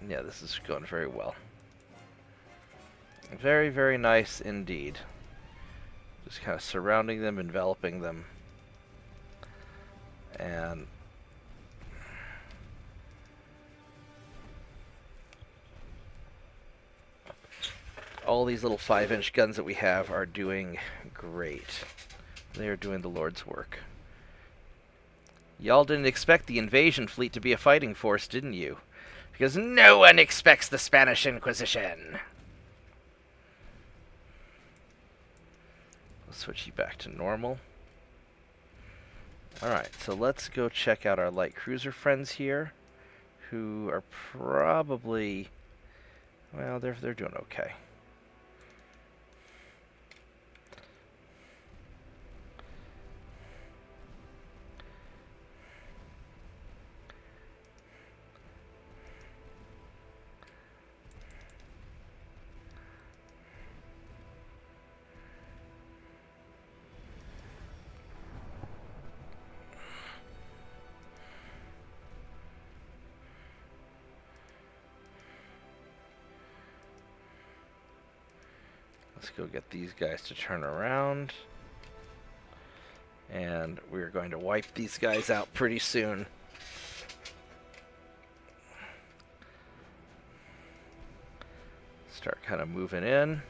Yeah, this is going very well. Very, very nice indeed. Just kind of surrounding them, enveloping them. And all these little 5-inch guns that we have are doing great. They are doing the Lord's work. Y'all didn't expect the invasion fleet to be a fighting force, didn't you? Because no one expects the Spanish Inquisition. Let's switch you back to normal. Alright, so let's go check out our light cruiser friends here, who are probably, well, they're doing okay. Let's go get these guys to turn around. And we're going to wipe these guys out pretty soon. Start kind of moving in.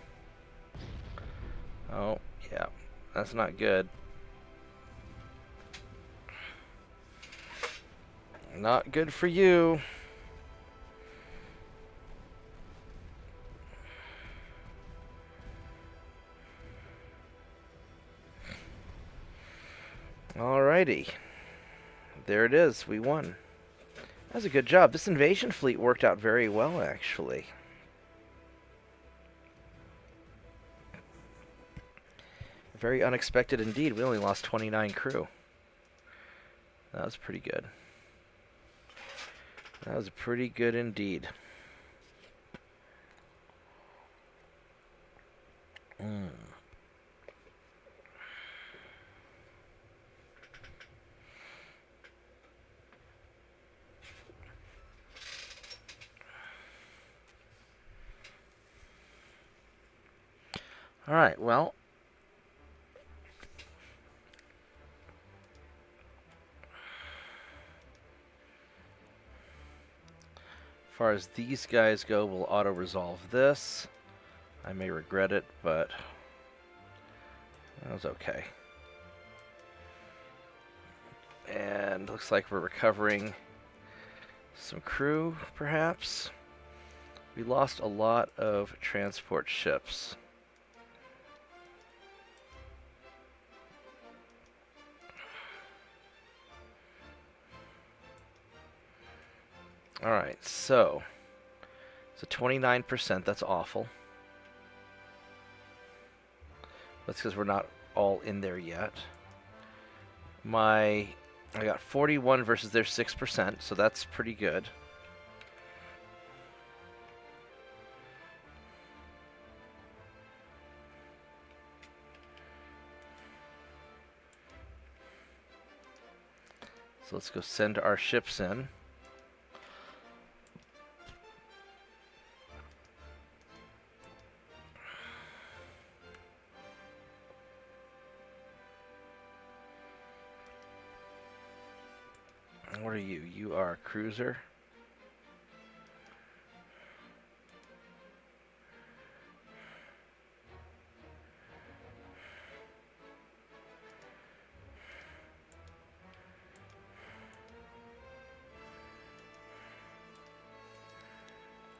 Oh, yeah. That's not good. Not good for you. Alrighty. There it is. We won. That was a good job. This invasion fleet worked out very well, actually. Very unexpected indeed. We only lost 29 crew. That was pretty good. That was pretty good indeed. Alright, well, as far as these guys go, we'll auto-resolve this. I may regret it, but that was okay. And looks like we're recovering some crew, perhaps. We lost a lot of transport ships. Alright, so 29%, that's awful. That's because we're not all in there yet. I got 41 versus their 6%, so that's pretty good. So let's go send our ships in. What are you? You are a cruiser.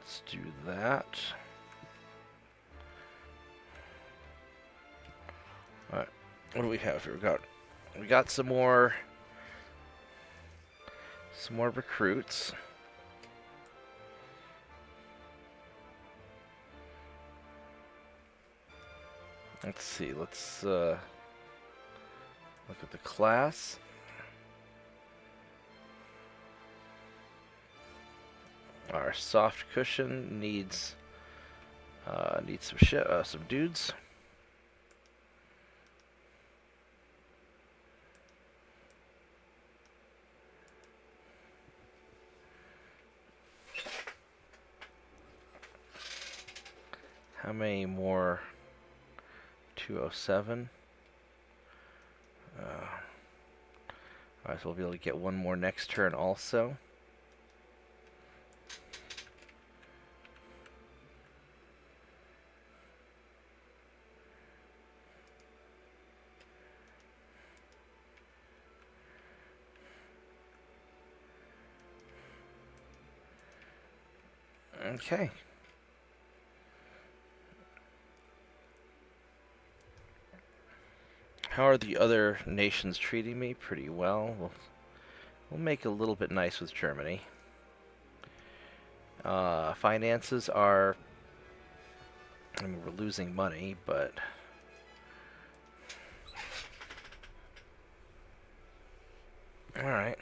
Let's do that. All right. What do we have here? We got some more recruits. Let's see. Let's look at the class. Our soft cushion needs some dudes. How many more? 207. Alright, so we'll be able to get one more next turn also. Okay. How are the other nations treating me? Pretty well. We'll make a little bit nice with Germany. Finances are... I mean, we're losing money, but... Alright.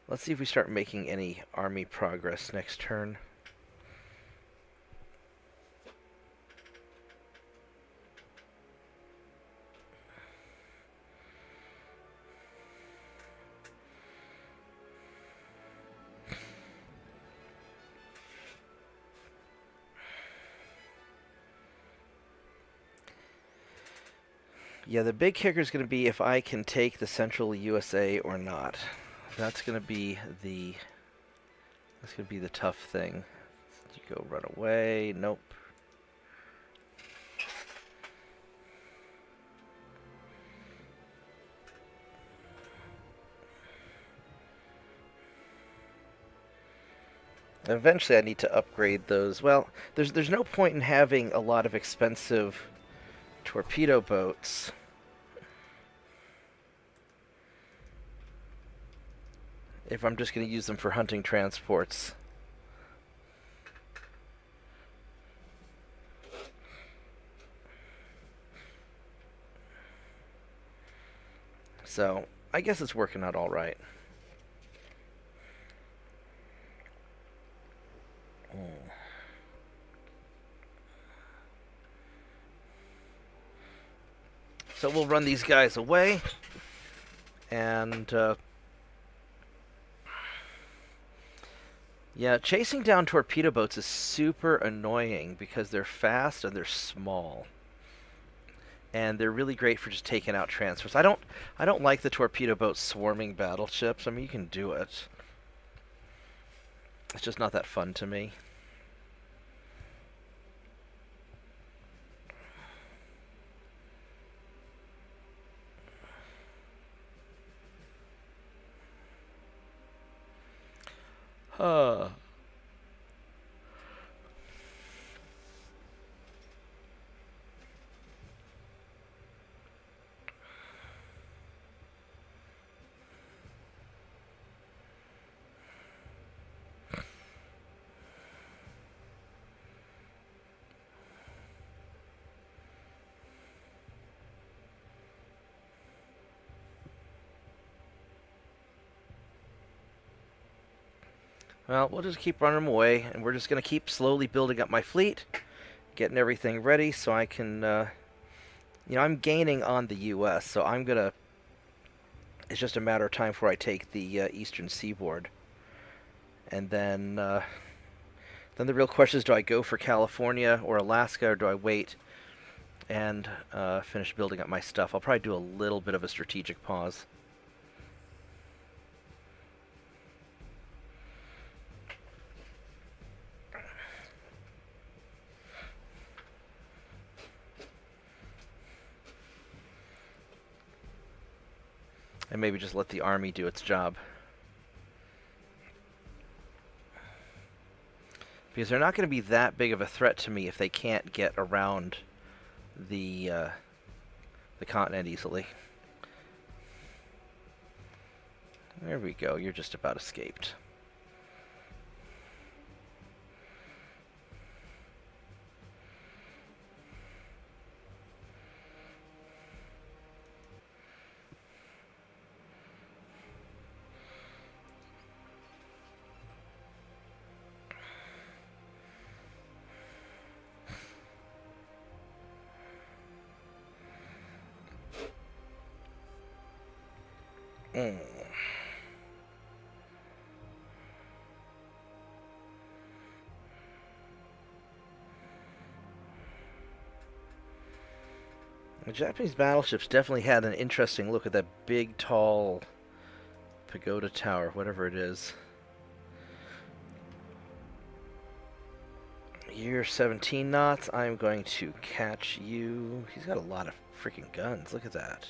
Let's see if we start making any army progress next turn. Yeah, the big kicker is going to be if I can take the central USA or not. That's going to be the tough thing. You go run away. Nope. Eventually I need to upgrade those. Well, there's no point in having a lot of expensive torpedo boats. If I'm just going to use them for hunting transports. So, I guess it's working out all right. So we'll run these guys away. And, yeah, chasing down torpedo boats is super annoying because they're fast and they're small. And they're really great for just taking out transfers. I don't like the torpedo boat swarming battleships. I mean, you can do it. It's just not that fun to me. Huh. Well, we'll just keep running them away, and we're just going to keep slowly building up my fleet, getting everything ready so I can, I'm gaining on the U.S., so I'm going to, it's just a matter of time before I take the eastern seaboard. And then the real question is, do I go for California or Alaska, or do I wait and finish building up my stuff? I'll probably do a little bit of a strategic pause. And maybe just let the army do its job. Because they're not going to be that big of a threat to me if they can't get around the continent easily. There we go, you're just about escaped. The Japanese battleships definitely had an interesting look at that big, tall pagoda tower, whatever it is. You're 17 knots. I'm going to catch you. He's got a lot of freaking guns. Look at that.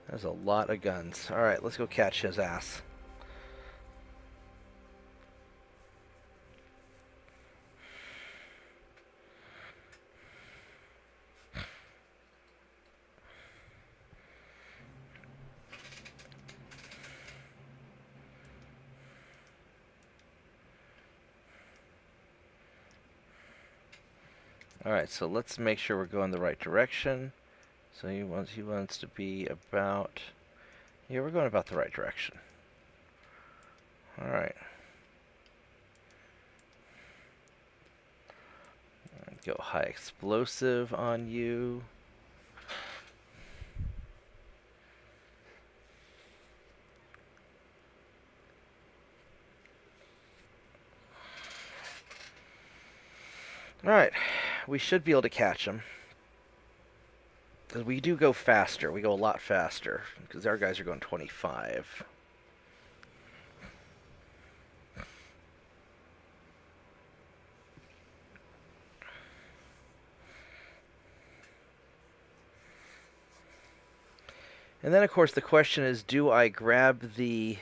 There's a lot of guns. Alright, let's go catch his ass. Alright, so let's make sure we're going the right direction. So he wants to be about... Yeah, we're going about the right direction. Alright. Go high explosive on you. Alright, we should be able to catch them. Because we do go faster. We go a lot faster. Because our guys are going 25. And then, of course, the question is, do I grab the...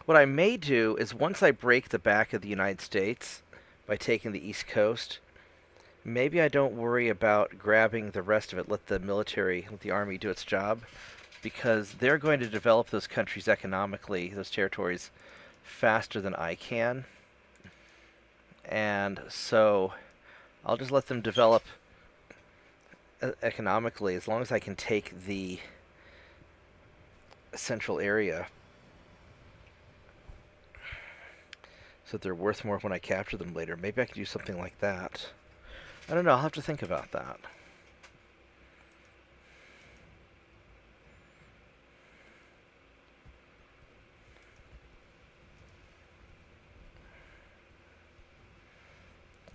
What I may do is, once I break the back of the United States by taking the East Coast, maybe I don't worry about grabbing the rest of it. Let the army do its job, because they're going to develop those countries economically, those territories, faster than I can. And so I'll just let them develop economically as long as I can take the central area, so that they're worth more when I capture them later. Maybe I could do something like that. I don't know, I'll have to think about that.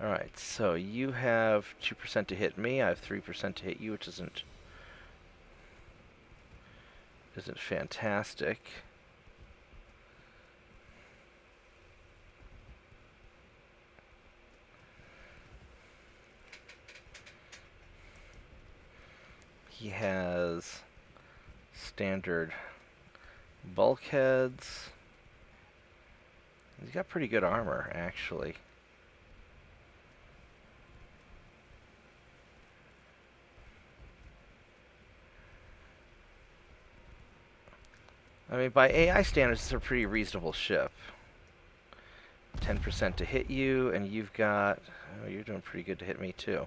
Alright, so you have 2% to hit me, I have 3% to hit you, which isn't fantastic. He has standard bulkheads. He's got pretty good armor, actually. I mean, by AI standards, it's a pretty reasonable ship. 10% to hit you, and you've got... Oh, you're doing pretty good to hit me, too.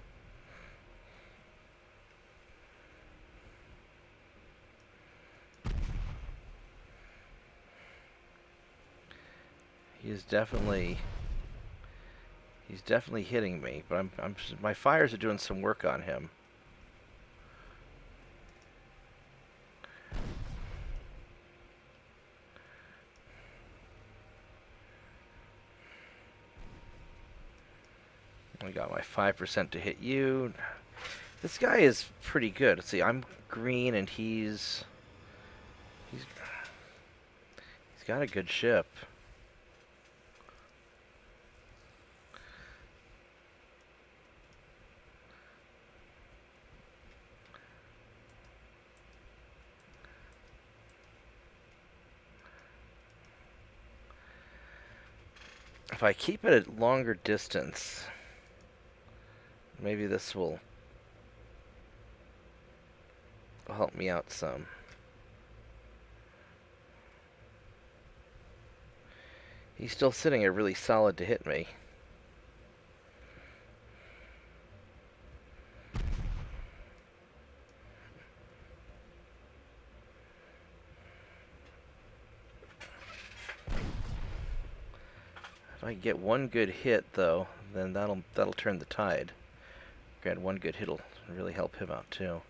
is definitely hitting me, but my fires are doing some work on him. I got my 5% to hit you. This guy is pretty good. Let's see, I'm green and he's got a good ship. If I keep it at longer distance, maybe this will help me out some. He's still sitting there really solid to hit me. If I get one good hit, though, then that'll turn the tide. Grant one good hit will really help him out too.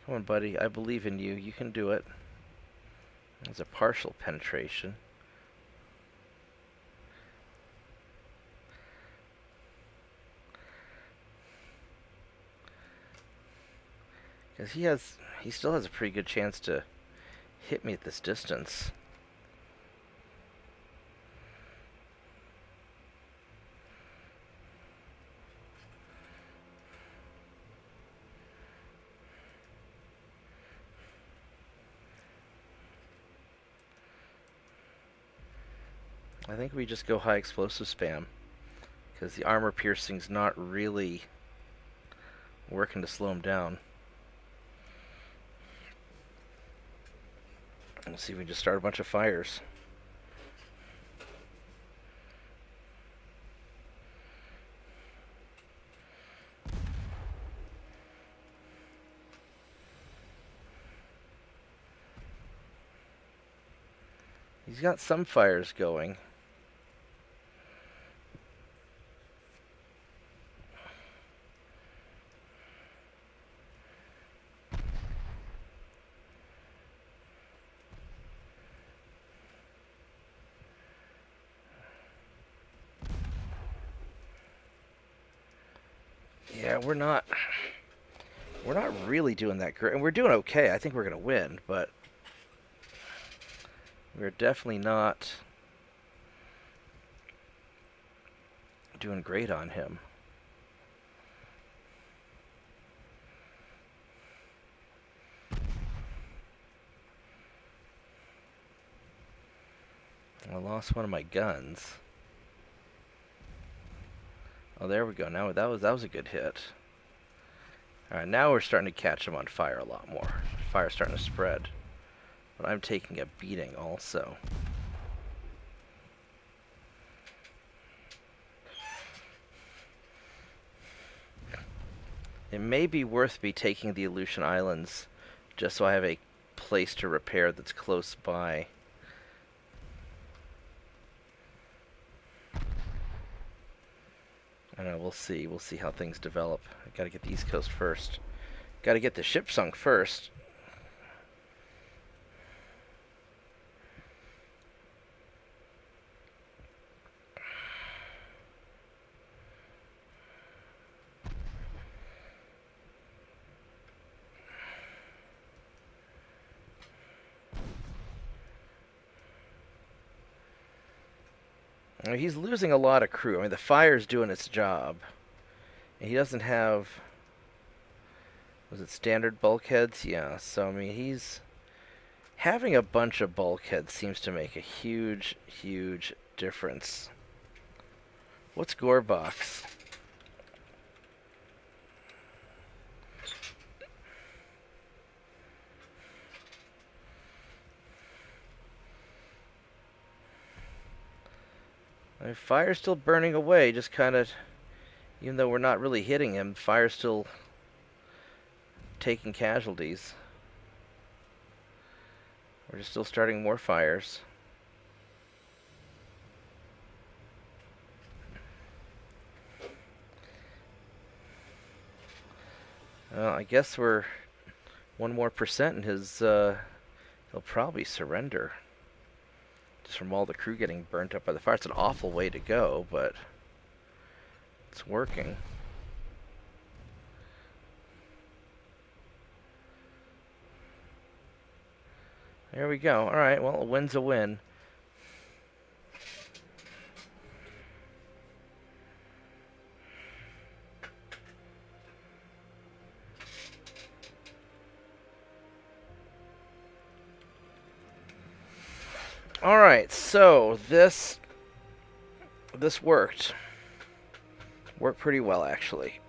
Come on, buddy. I believe in you. You can do it. There's a partial penetration. Because he still has a pretty good chance to hit me at this distance. I think we just go high explosive spam, because the armor piercing's not really working to slow him down. We'll see if we can just start a bunch of fires. He's got some fires going. Yeah, we're not really doing that great. And we're doing okay. I think we're going to win, but we're definitely not doing great on him. I lost one of my guns. Oh, there we go. Now that was a good hit. All right, now we're starting to catch him on fire a lot more. Fire's starting to spread. But I'm taking a beating also. It may be worth me taking the Aleutian Islands just so I have a place to repair that's close by. I don't know, we'll see. We'll see how things develop. I gotta get the East Coast first. Gotta get the ship sunk first. He's losing a lot of crew. I mean, the fire's doing its job. And he doesn't have... Was it standard bulkheads? Yeah, so, I mean, he's... Having a bunch of bulkheads seems to make a huge, huge difference. What's Gorebox? I mean, fire's still burning away, just kind of, even though we're not really hitting him, fire's still taking casualties. We're still starting more fires. Well, I guess we're 1% more in his, he'll probably surrender. Just from all the crew getting burnt up by the fire. It's an awful way to go, but it's working. There we go. Alright, well, a win's a win. Alright, so this worked. Worked pretty well, actually.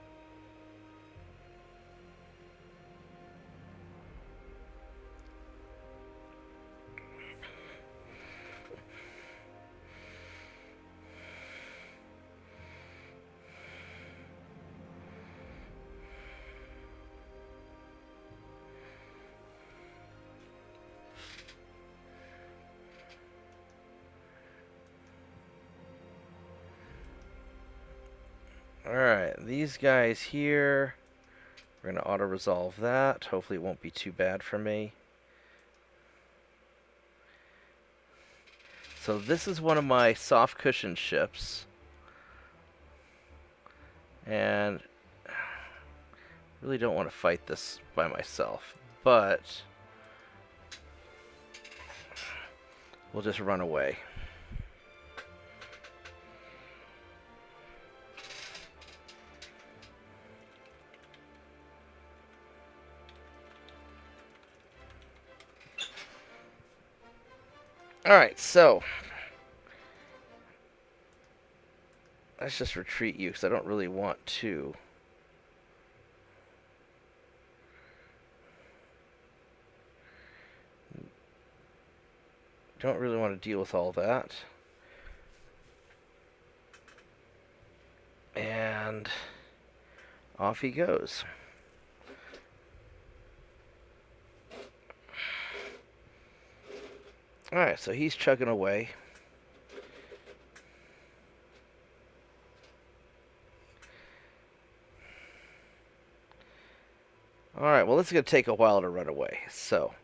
Alright, these guys here, we're going to auto-resolve that. Hopefully it won't be too bad for me. So this is one of my soft cushion ships. And really don't want to fight this by myself, but we'll just run away. Alright, so let's just retreat you because I don't really want to. Don't really want to deal with all that. And off he goes. Alright, so he's chugging away. Alright, well, this is going to take a while to run away. So,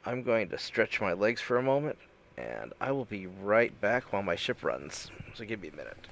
I'm going to stretch my legs for a moment, and I will be right back while my ship runs. So give me a minute.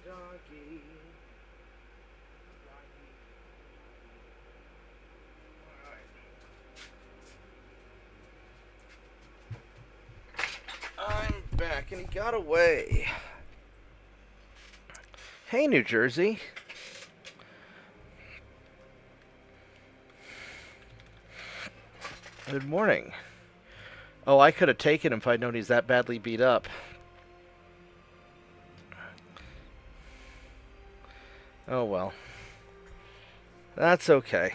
Doggy. back, and he got away. Hey, New Jersey. Good morning. Oh, I could have taken him if I'd known he's that badly beat up. Oh, well. That's okay.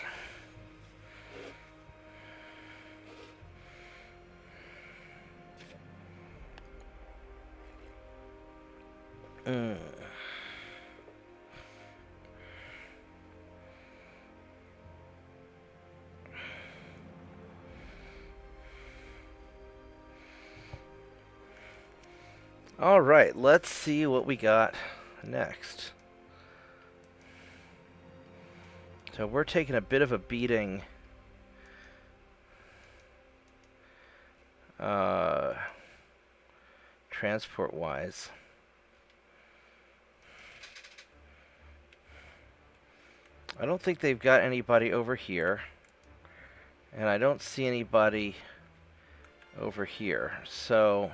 All right, let's see what we got next. So we're taking a bit of a beating. Transport-wise. I don't think they've got anybody over here. And I don't see anybody over here. So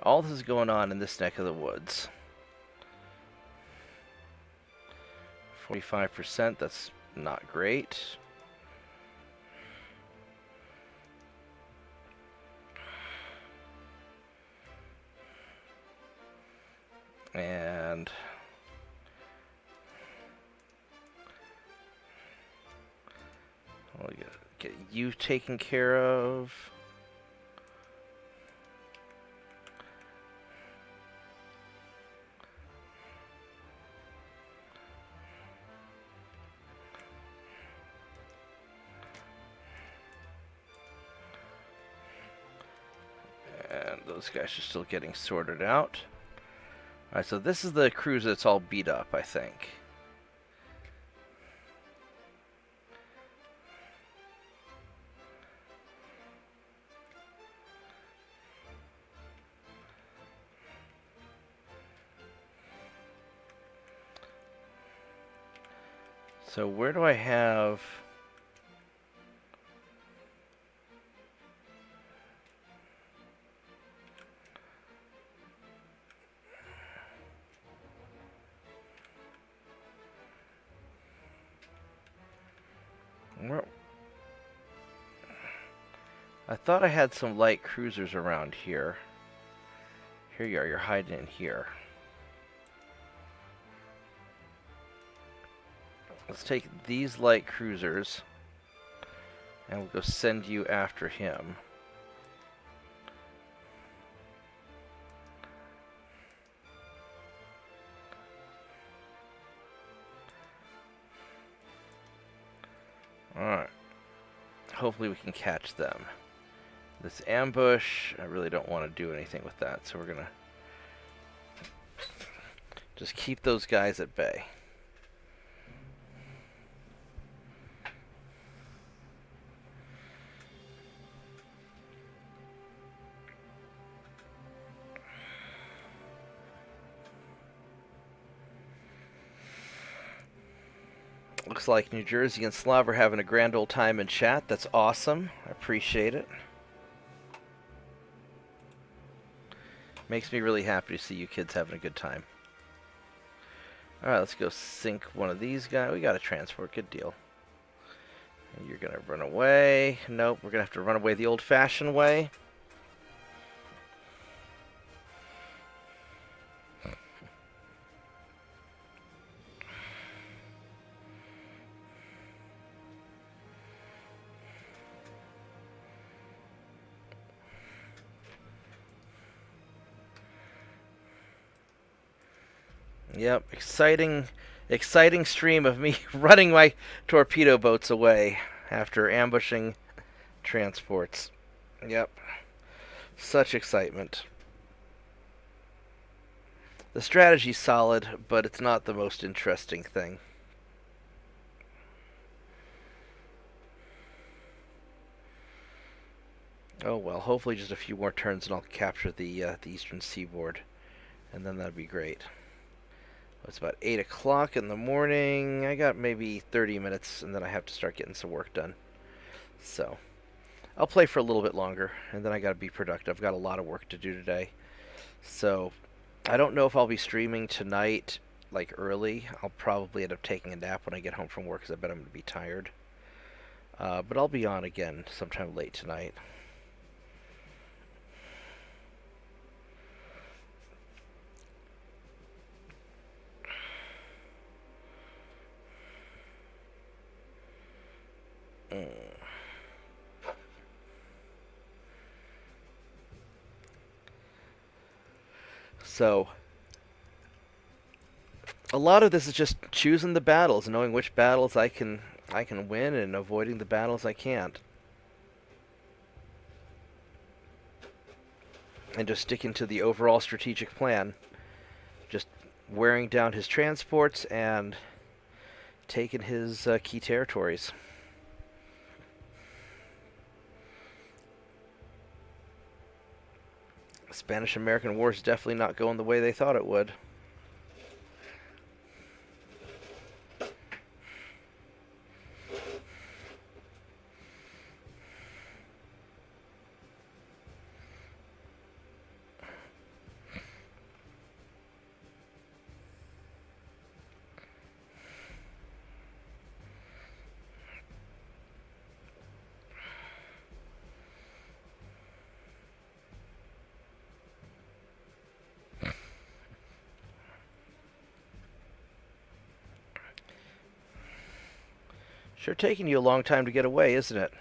all this is going on in this neck of the woods. 45%, that's not great. And we'll get you taken care of. And those guys are still getting sorted out. Alright, so this is the cruiser that's all beat up, I think. So where do I have... I thought I had some light cruisers around here. Here you are, you're hiding in here. Let's take these light cruisers and we'll go send you after him. Alright. Hopefully we can catch them. This ambush, I really don't want to do anything with that, so we're gonna just keep those guys at bay. Looks like New Jersey and Slav are having a grand old time in chat. That's awesome. I appreciate it. Makes me really happy to see you kids having a good time. Alright, let's go sink one of these guys. We got a transport. Good deal. And you're going to run away. Nope, we're going to have to run away the old-fashioned way. Yep, exciting stream of me running my torpedo boats away after ambushing transports. Yep, such excitement. The strategy's solid, but it's not the most interesting thing. Oh well, hopefully just a few more turns and I'll capture the eastern seaboard, and then that'd be great. It's about 8 o'clock in the morning. I got maybe 30 minutes, and then I have to start getting some work done. So, I'll play for a little bit longer, and then I got to be productive. I've got a lot of work to do today. So I don't know if I'll be streaming tonight, like early. I'll probably end up taking a nap when I get home from work because I bet I'm going to be tired. But I'll be on again sometime late tonight. So a lot of this is just choosing the battles, knowing which battles I can win, and avoiding the battles I can't, and just sticking to the overall strategic plan. Just wearing down his transports and taking his key territories. Spanish-American War is definitely not going the way they thought it would. Sure taking you a long time to get away, isn't it?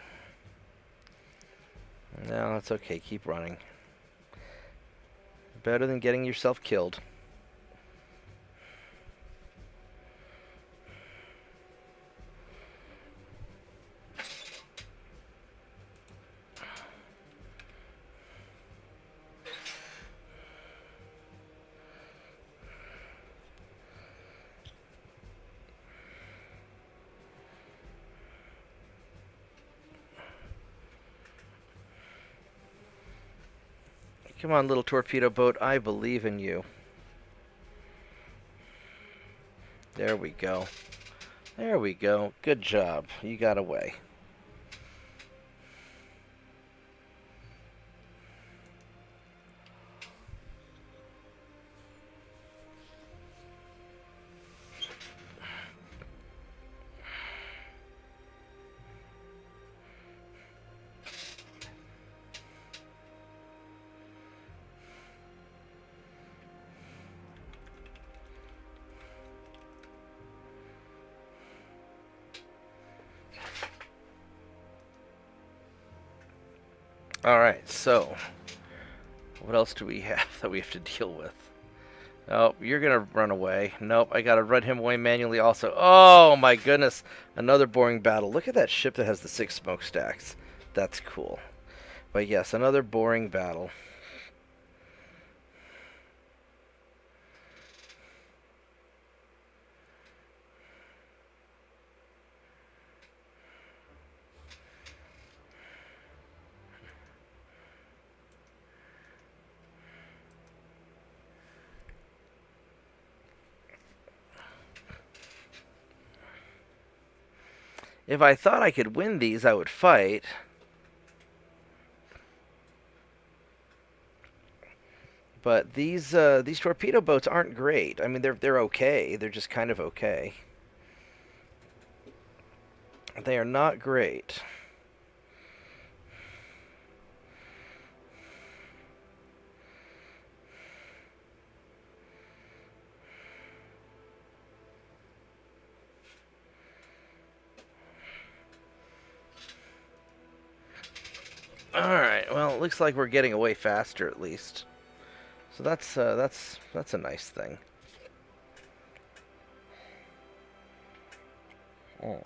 No, that's okay. Keep running. Better than getting yourself killed. Come on, little torpedo boat. I believe in you. There we go. There we go. Good job. You got away. Alright, so what else do we have that we have to deal with? Oh, you're gonna run away. Nope, I gotta run him away manually also. Oh my goodness, another boring battle. Look at that ship that has the 6 smokestacks. That's cool. But yes, another boring battle. If I thought I could win these, I would fight. But these torpedo boats aren't great. I mean, they're okay. They're just kind of okay. They are not great. Alright, well, it looks like we're getting away faster at least. So that's a nice thing. Oh.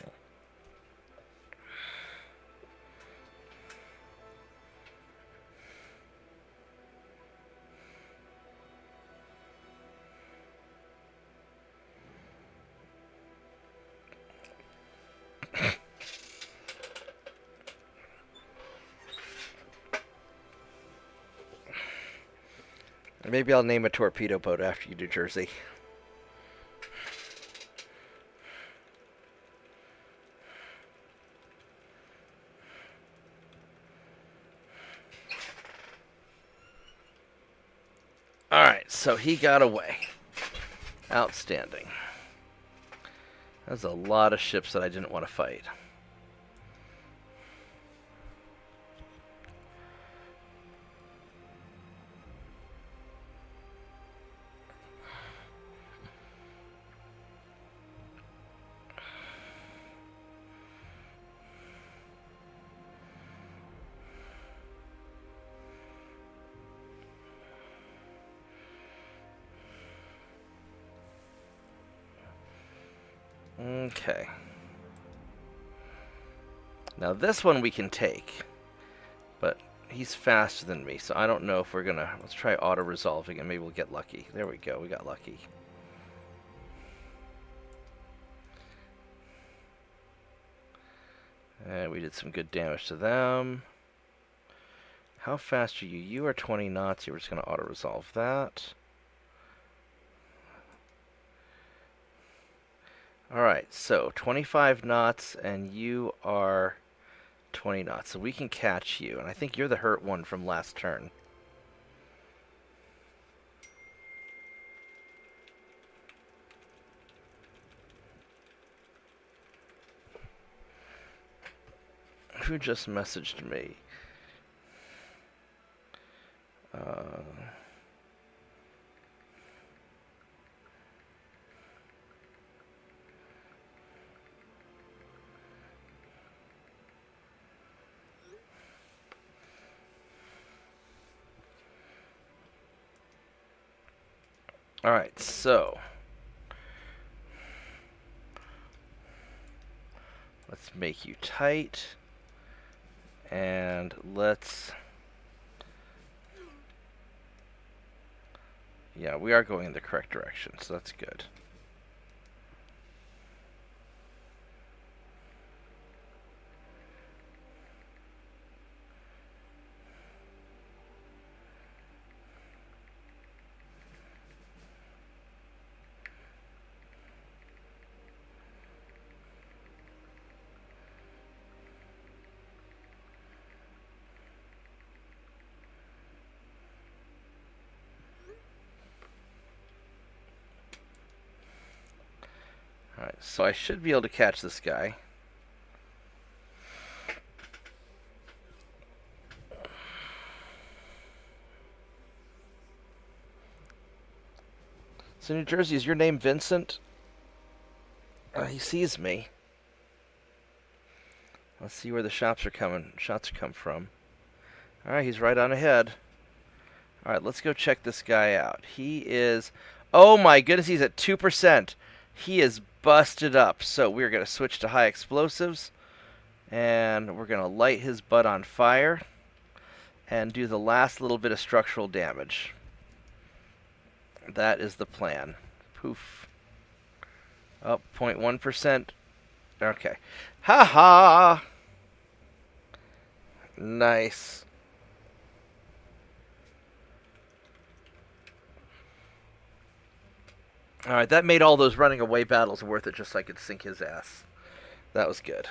Maybe I'll name a torpedo boat after you, New Jersey. so he got away. Outstanding. There's a lot of ships that I didn't want to fight. Okay. Now this one we can take, but he's faster than me, so I don't know if we're gonna... Let's try auto-resolving and maybe we'll get lucky. There we go, we got lucky. And we did some good damage to them. How fast are you? You are 20 knots. We're just gonna auto-resolve that. Alright, so 25 knots, and you are 20 knots, so we can catch you. And I think you're the hurt one from last turn. Who just messaged me? Alright, so let's make you tight, and let's... Yeah, we are going in the correct direction, so that's good. Alright, so I should be able to catch this guy. So New Jersey, is your name Vincent? He sees me. Let's see where the shots are coming from. Alright, he's right on ahead. Alright, let's go check this guy out. He is... Oh my goodness, he's at 2%. He is busted up. So we're going to switch to high explosives. And we're going to light his butt on fire. And do the last little bit of structural damage. That is the plan. Poof. Oh, 0.1%. Okay. Ha ha! Nice. Alright, that made all those running away battles worth it just so I could sink his ass. That was good.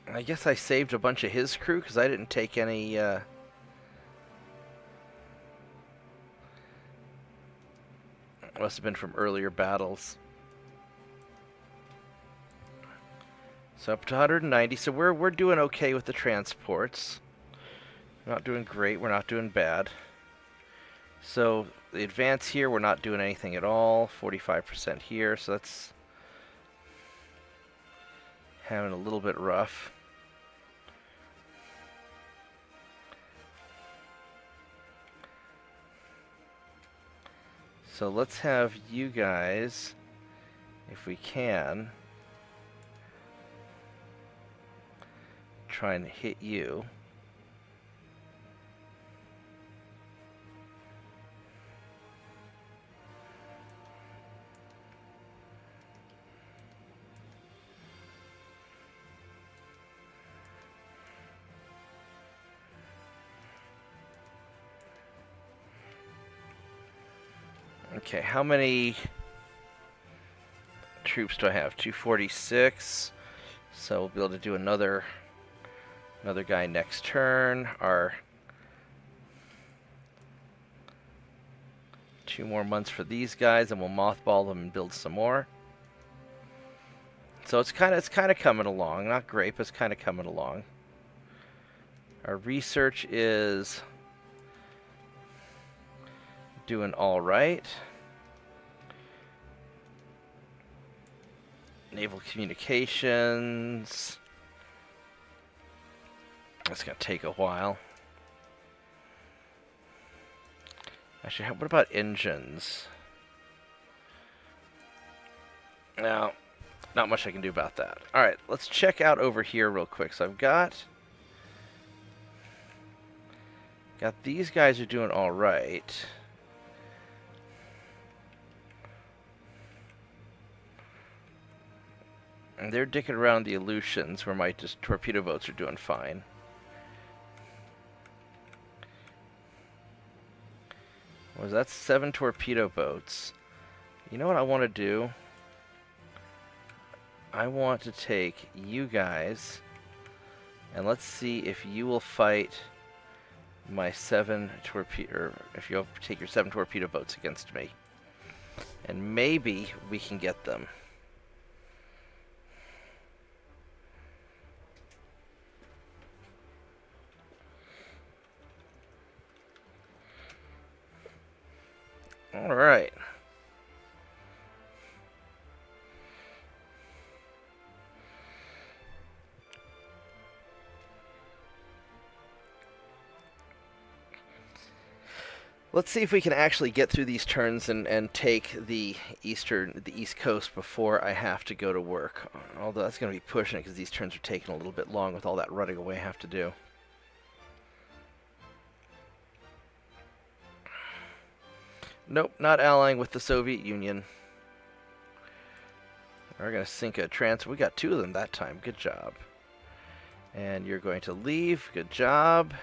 I guess I saved a bunch of his crew because I didn't take any, must have been from earlier battles. So up to 190, so we're doing okay with the transports. We're not doing great, we're not doing bad. So the advance here, we're not doing anything at all. 45% here, so that's having a little bit rough. So let's have you guys, if we can, try and hit you. Okay, how many troops do I have? 246. So we'll be able to do another guy next turn. Our 2 more months for these guys, and we'll mothball them and build some more. So it's kind of coming along. Not great, but it's kind of coming along. Our research is doing all right. Naval communications. That's going to take a while. Actually, what about engines? No, not much I can do about that. Alright, let's check out over here real quick. So I've got these guys are doing all right. And they're dicking around the Aleutians, where my just torpedo boats are doing fine. Was that 7 torpedo boats? You know what I want to do? I want to take you guys, and let's see if you will fight my 7 torpedo, or if you'll take your 7 torpedo boats against me. And maybe we can get them. All right. Let's see if we can actually get through these turns and take the East Coast before I have to go to work. Although that's going to be pushing it because these turns are taking a little bit long with all that running away I have to do. Nope, not allying with the Soviet Union. We're going to sink a trans. We got 2 of them that time. Good job. And you're going to leave. Good job.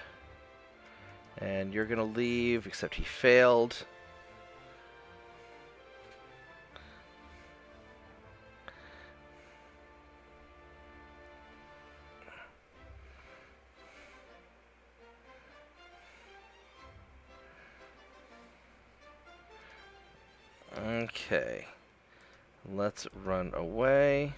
And you're going to leave, except he failed. Okay. Let's run away.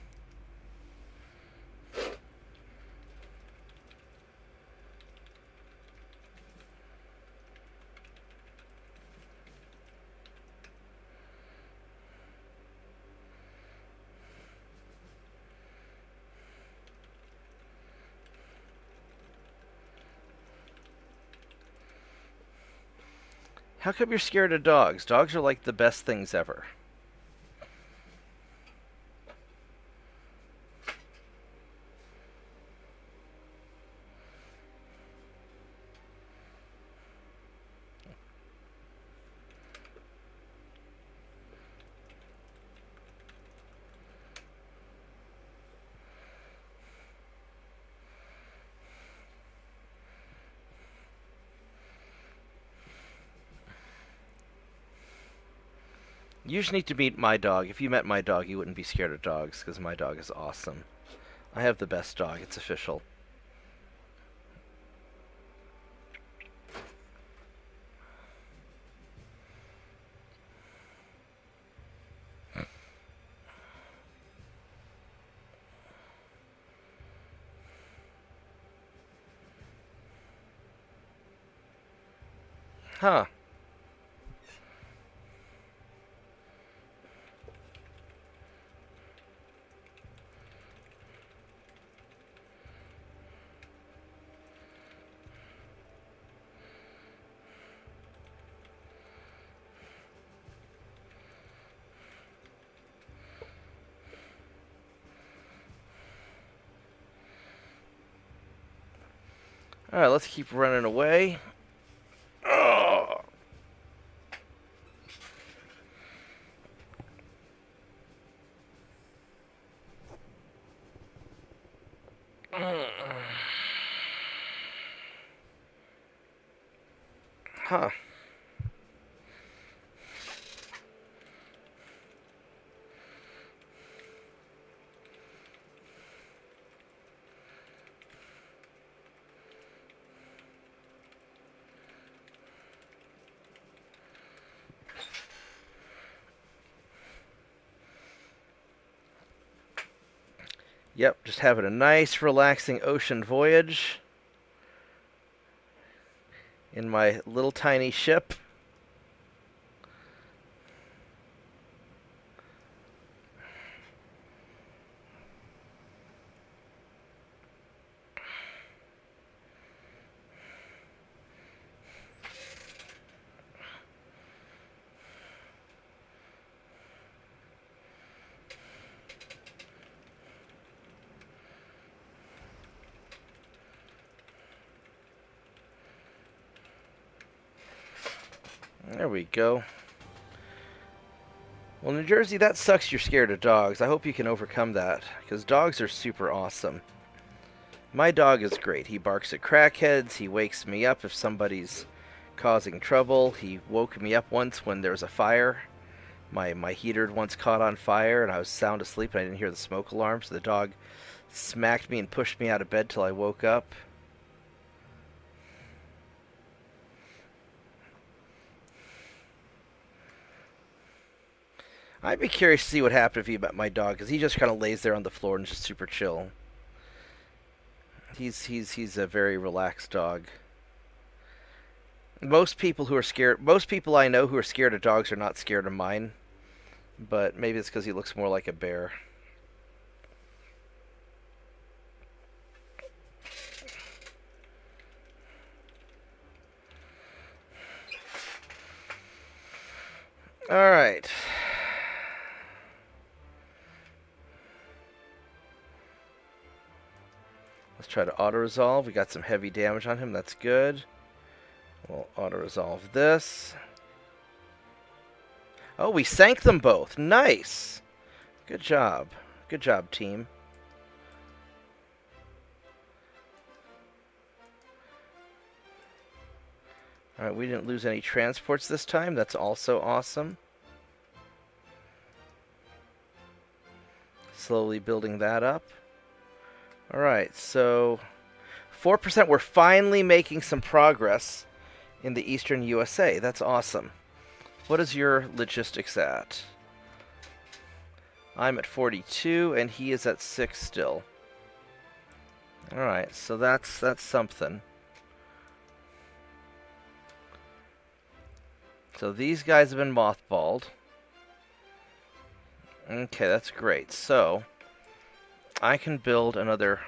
How come you're scared of dogs? Dogs are like the best things ever. You just need to meet my dog. If you met my dog, you wouldn't be scared of dogs, because my dog is awesome. I have the best dog. It's official. Huh. Alright, let's keep running away. Oh. Huh. Yep, just having a nice, relaxing ocean voyage in my little tiny ship. There we go. Well, New Jersey, that sucks you're scared of dogs. I hope you can overcome that, because dogs are super awesome. My dog is great. He barks at crackheads. He wakes me up if somebody's causing trouble. He woke me up once when there was a fire. My heater once caught on fire, and I was sound asleep, and I didn't hear the smoke alarm, so the dog smacked me and pushed me out of bed till I woke up. I'd be curious to see what happened if he met my dog, because he just kind of lays there on the floor and just super chill. He's a very relaxed dog. Most people I know who are scared of dogs are not scared of mine, but maybe it's because he looks more like a bear. All right. Let's try to auto-resolve. We got some heavy damage on him. That's good. We'll auto-resolve this. Oh, we sank them both. Nice. Good job. Good job, team. Alright, we didn't lose any transports this time. That's also awesome. Slowly building that up. Alright, so 4%. We're finally making some progress in the eastern USA. That's awesome. What is your logistics at? I'm at 42, and he is at 6 still. Alright, so that's something. So these guys have been mothballed. Okay, that's great. So I can build another...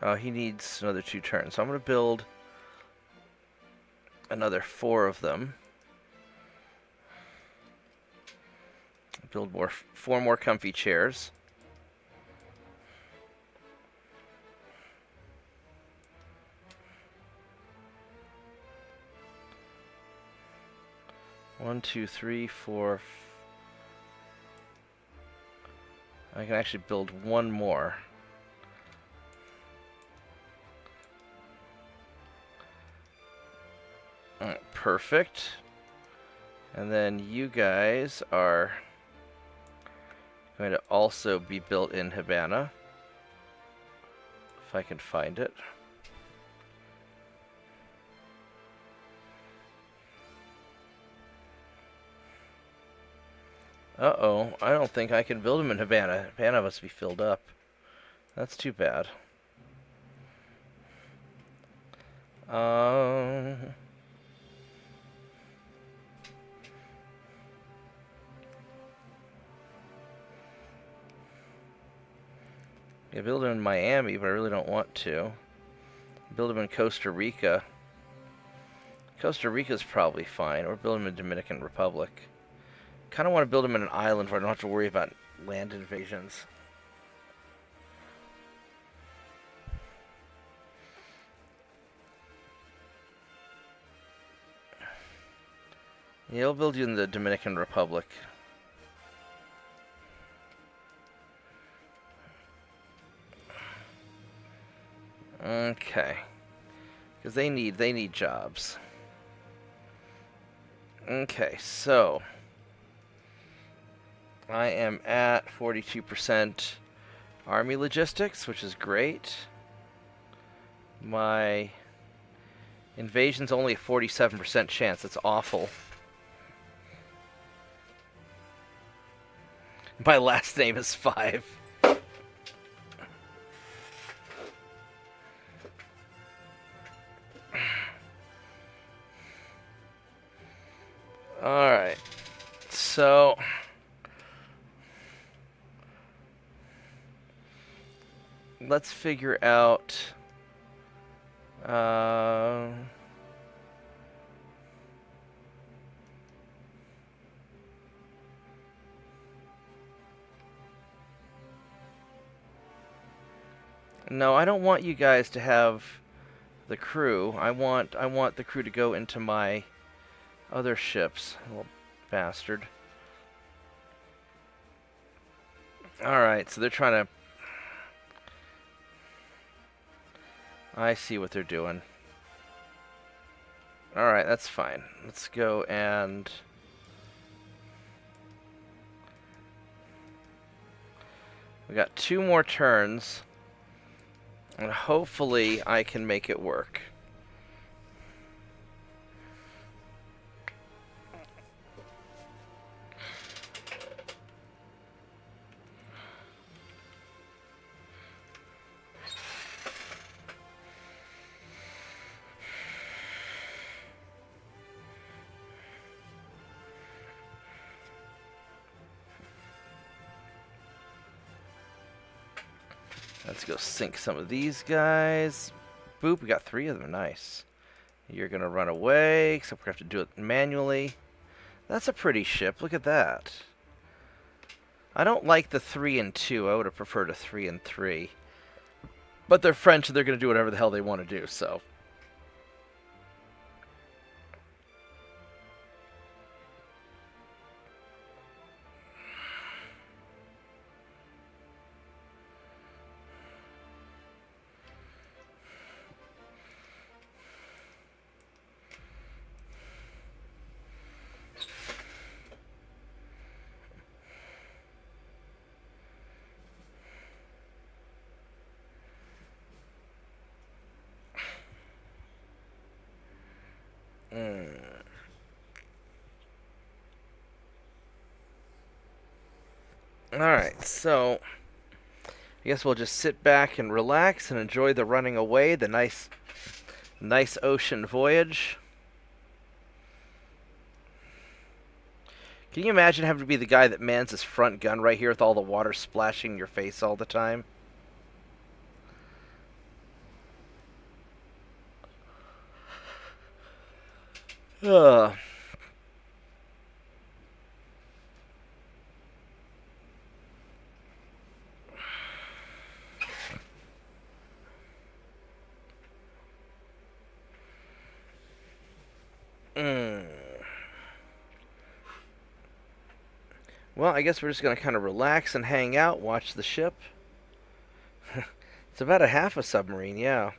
Oh, he needs another 2 turns. So I'm going to build another 4 of them. Build 4 more comfy chairs. One, two, three, four. I can actually build 1 more. Alright, perfect. And then you guys are going to also be built in Havana, if I can find it. Uh-oh, I don't think I can build them in Havana. Havana must be filled up. That's too bad. I build them in Miami, but I really don't want to. Build them in Costa Rica. Costa Rica's probably fine, or build them in Dominican Republic. Kind of want to build them in an island where I don't have to worry about land invasions. Yeah, I'll build you in the Dominican Republic. Okay. Because they need jobs. Okay, so I am at 42% army logistics, which is great. My invasion's only a 47% chance. That's awful. My last name is 5. Alright. So... let's figure out... no, I don't want you guys to have the crew. I want the crew to go into my other ships. Little bastard. Alright, so they're trying to... I see what they're doing. Alright, that's fine. Let's go and... we got 2 more turns. And hopefully I can make it work. Let's go sink some of these guys. Boop, we got 3 of them. Nice. You're going to run away, except we're going to have to do it manually. That's a pretty ship. Look at that. I don't like the 3 and 2. I would have preferred a 3 and 3. But they're French, and they're going to do whatever the hell they want to do, so... Alright, so I guess we'll just sit back and relax and enjoy the running away, the nice ocean voyage. Can you imagine having to be the guy that mans his front gun right here with all the water splashing in your face all the time? Ugh. Well, I guess we're just going to kind of relax and hang out, watch the ship. It's about a half a submarine, yeah.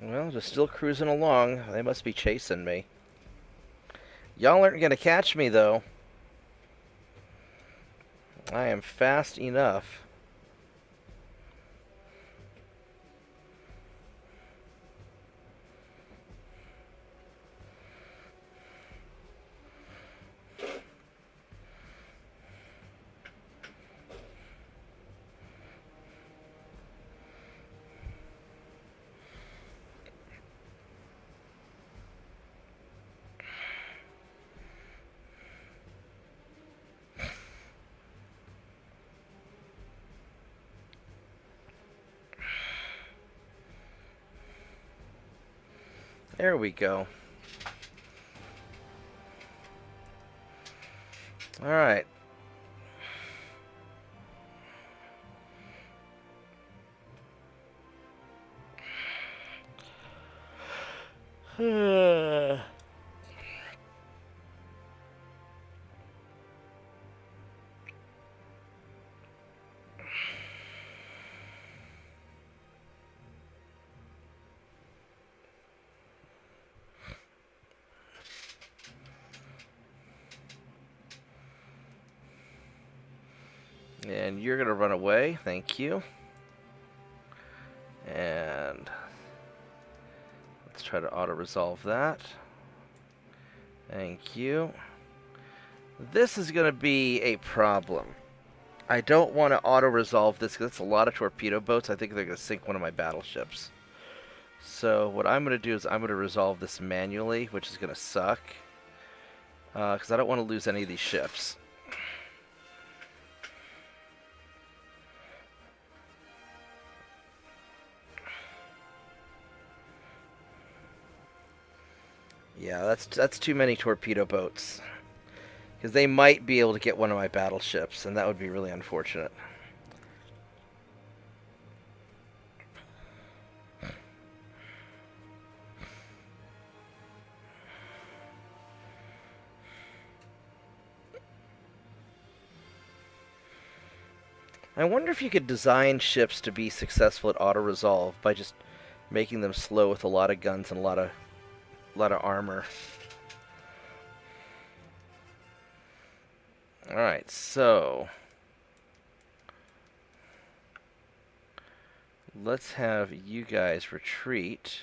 Well, just still cruising along. They must be chasing me. Y'all aren't going to catch me, though. I am fast enough. There we go. All right. And you're going to run away. Thank you. And let's try to auto-resolve that. Thank you. This is going to be a problem. I don't want to auto-resolve this because it's a lot of torpedo boats. I think they're going to sink one of my battleships. So what I'm going to do is I'm going to resolve this manually, which is going to suck. Because I don't want to lose any of these ships. Yeah, that's too many torpedo boats. Because they might be able to get one of my battleships, and that would be really unfortunate. I wonder if you could design ships to be successful at auto-resolve by just making them slow with a lot of guns and a lot of armor. Alright, so let's have you guys retreat.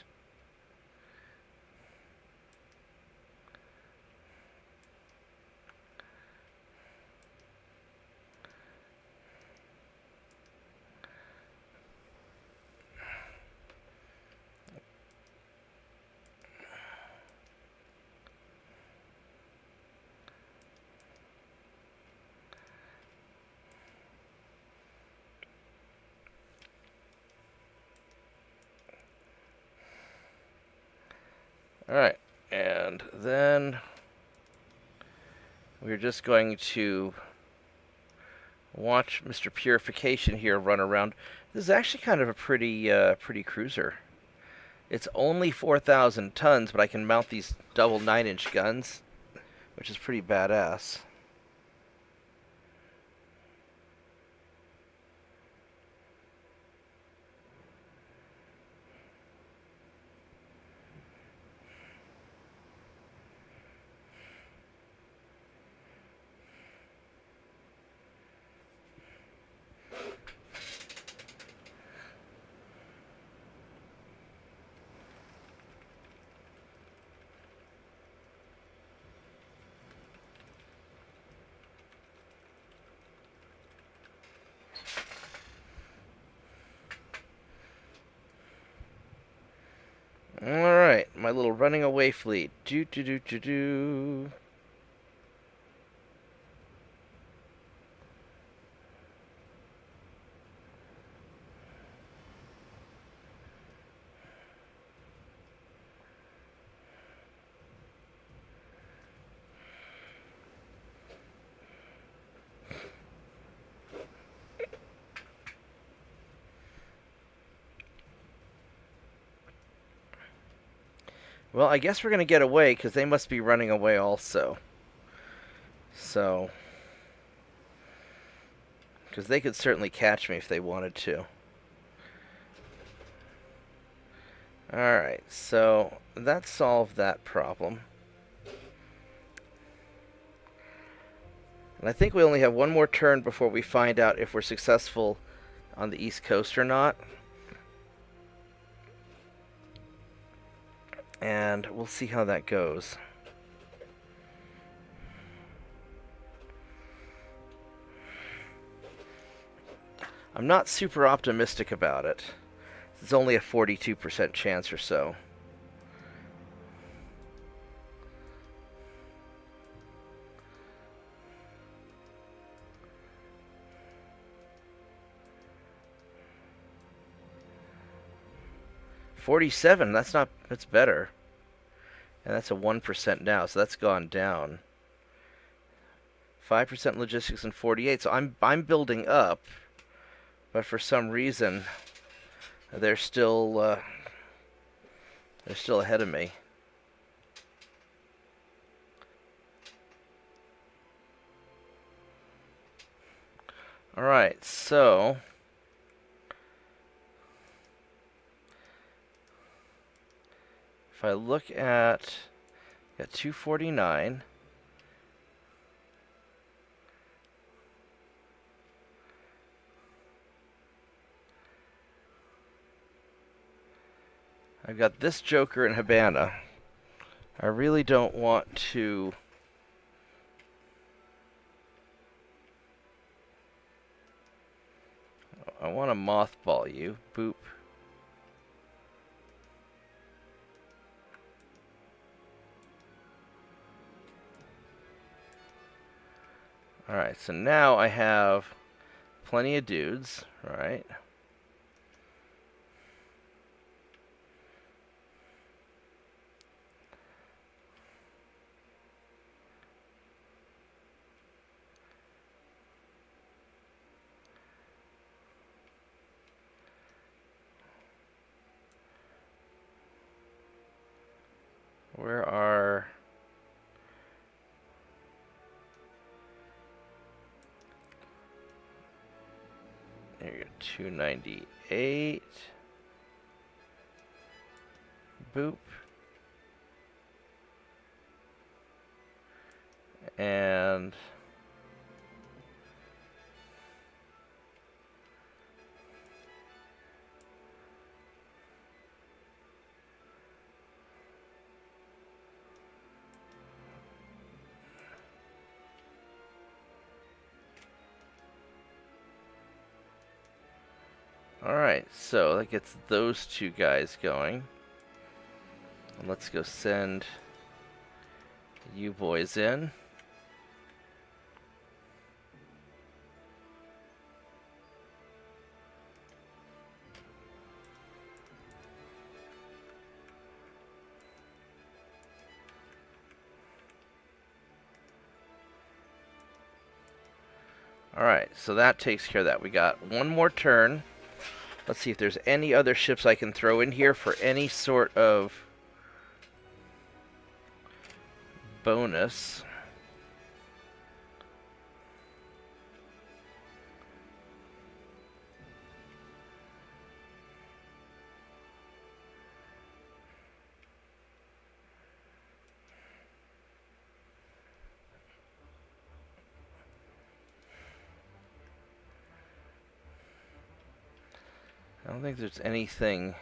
Alright, and then we're just going to watch Mr. Purification here run around. This is actually kind of a pretty cruiser. It's only 4,000 tons, but I can mount these double 9-inch guns, which is pretty badass. Alright, my little running away fleet. Do do do do do. Well, I guess we're going to get away because they must be running away also. So, because they could certainly catch me if they wanted to. Alright, so that solved that problem. And I think we only have one more turn before we find out if we're successful on the East Coast or not. And we'll see how that goes. I'm not super optimistic about it. It's only a 42% chance or so. $47, that's better. And that's a 1% now, so that's gone down. 5% logistics and 48. So I'm building up, but for some reason they're still ahead of me. All right, so if I look at, got 249. I've got this Joker in Habana. I really don't want to... I want to mothball you. Boop. Alright, so now I have plenty of dudes, right? Where are... There you go, 298. Boop. And... Alright, so that gets those two guys going. And let's go send you boys in. Alright, so that takes care of that. We got one more turn. Let's see if there's any other ships I can throw in here for any sort of bonus. I don't think there's anything.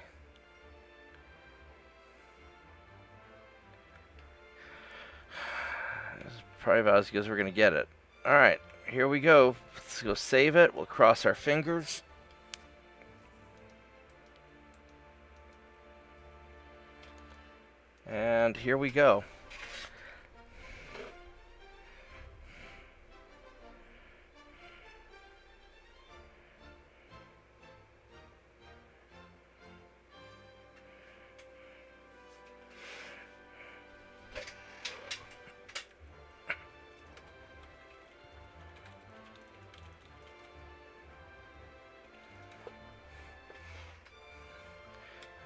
This is probably about as good as we're going to get it. Alright, here we go. Let's go save it. We'll cross our fingers. And here we go.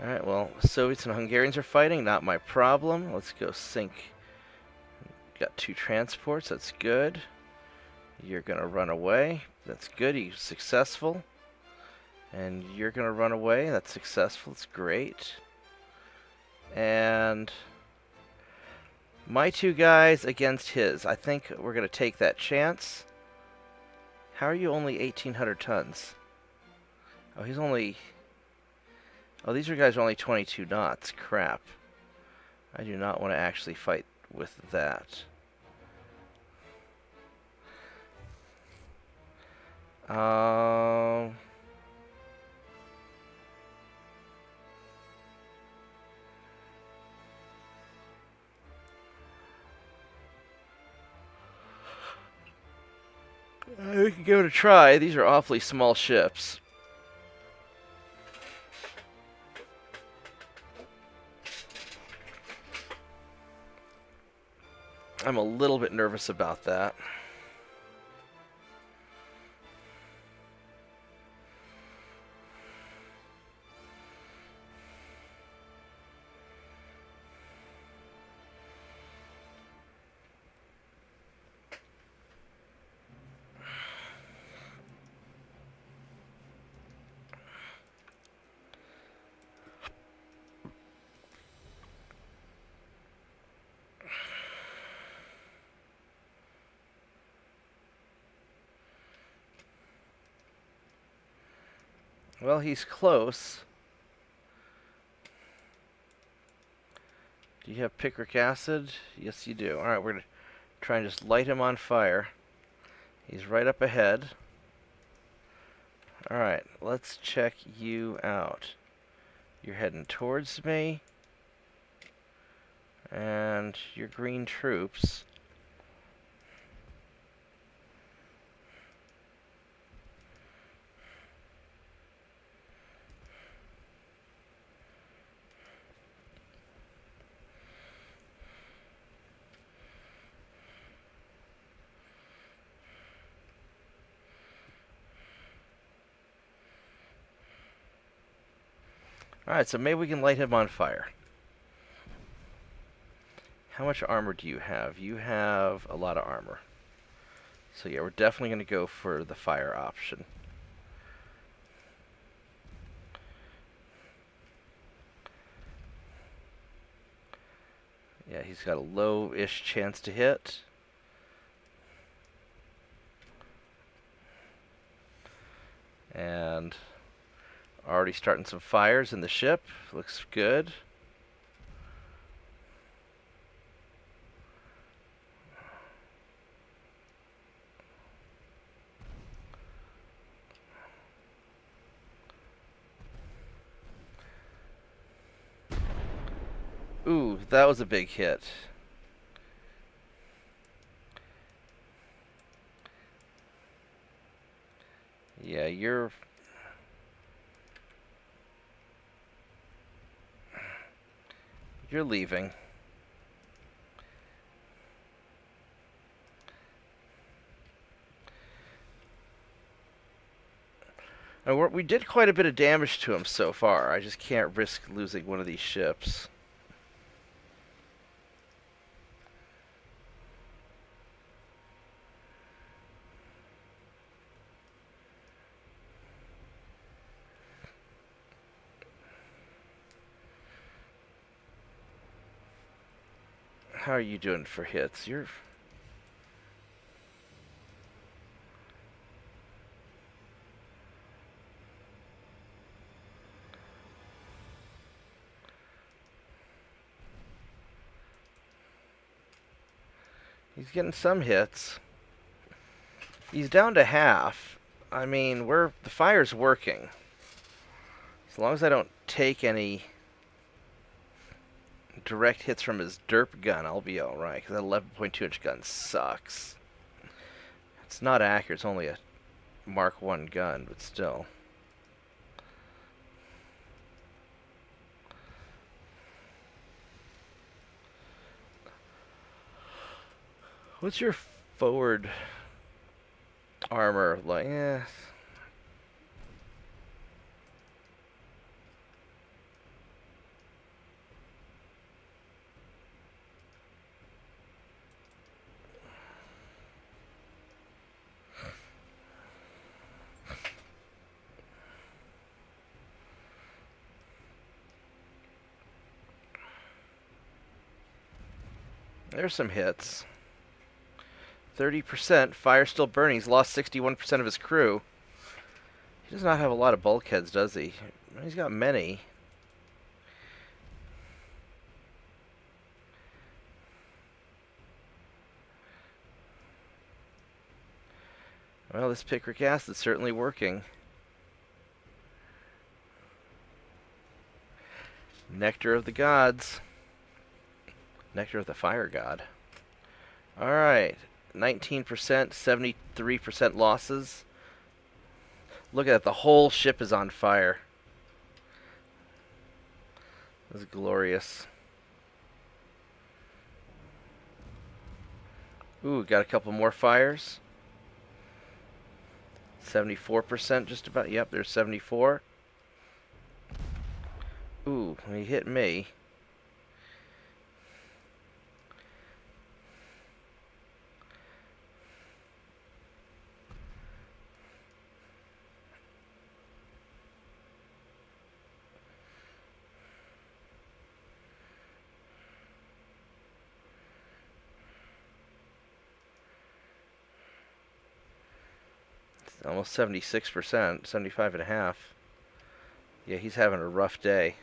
Alright, well, Soviets and Hungarians are fighting, not my problem. Let's go sink. Got two transports, that's good. You're gonna run away, that's good, he's successful. And you're gonna run away, that's successful, it's great. And my two guys against his. I think we're gonna take that chance. How are you only 1,800 tons? Oh, he's only... Oh, these guys are only 22 knots. Crap. I do not want to actually fight with that. I we can give it a try. These are awfully small ships. I'm a little bit nervous about that. Well, he's close. Do you have picric acid? Yes, you do. Alright, we're going to try and just light him on fire. He's right up ahead. Alright, let's check you out. You're heading towards me. And your green troops. Alright, so maybe we can light him on fire. How much armor do you have? You have a lot of armor. So yeah, we're definitely going to go for the fire option. Yeah, he's got a low-ish chance to hit. And already starting some fires in the ship. Looks good. Ooh, that was a big hit. Yeah, you're leaving. And we did quite a bit of damage to him so far. I just can't risk losing one of these ships. How are you doing for hits? You're... He's getting some hits. He's down to half. I mean, the fire's working. As long as I don't take any direct hits from his derp gun, I'll be alright, because that 11.2-inch gun sucks. It's not accurate, it's only a Mark 1 gun, but still. What's your forward armor like? Yeah. There's some hits. 30%. Fire still burning. He's lost 61% of his crew. He does not have a lot of bulkheads, does he? He's got many. Well, this picric acid is certainly working. Nectar of the gods. Nectar of the fire god. Alright. 19%, 73% losses. Look at that. The whole ship is on fire. This is glorious. Ooh, got a couple more fires. 74% just about. Yep, there's 74. Ooh, he hit me. Almost 76%, 75.5. Yeah, he's having a rough day.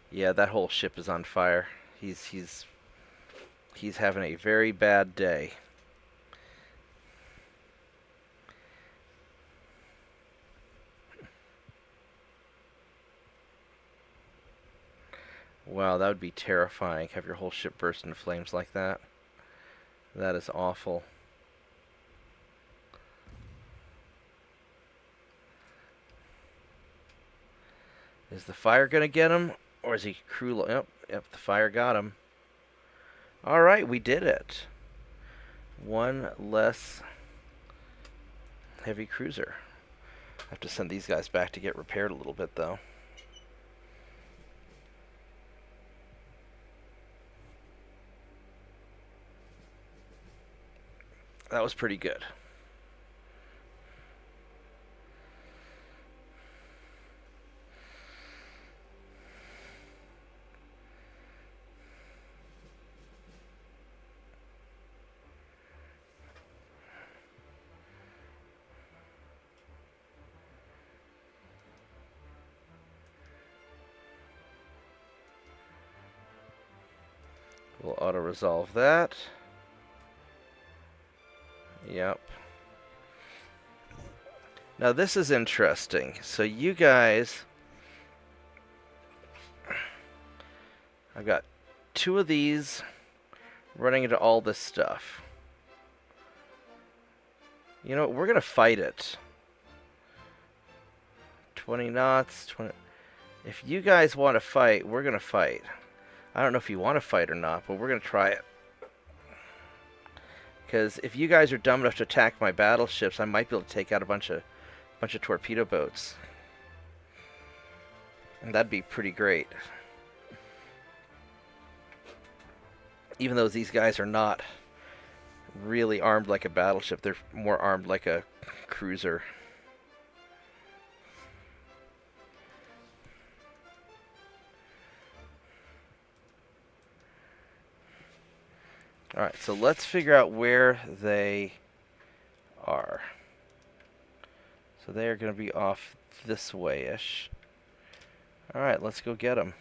Yeah, that whole ship is on fire. He's having a very bad day. Wow, that would be terrifying. Have your whole ship burst into flames like that. That is awful. Is the fire gonna get him, or is he crew? Yep, the fire got him. All right, we did it. One less heavy cruiser. I have to send these guys back to get repaired a little bit, though. That was pretty good. We'll auto-resolve that. Yep. Now this is interesting. So you guys... I've got 2 of these running into all this stuff. You know, we're going to fight it. 20 knots. 20... If you guys want to fight, we're going to fight. I don't know if you want to fight or not, but we're going to try it. Because if you guys are dumb enough to attack my battleships, I might be able to take out a bunch of torpedo boats. And that'd be pretty great. Even though these guys are not really armed like a battleship, they're more armed like a cruiser. Alright, so let's figure out where they are. So they are going to be off this way-ish. Alright, let's go get them.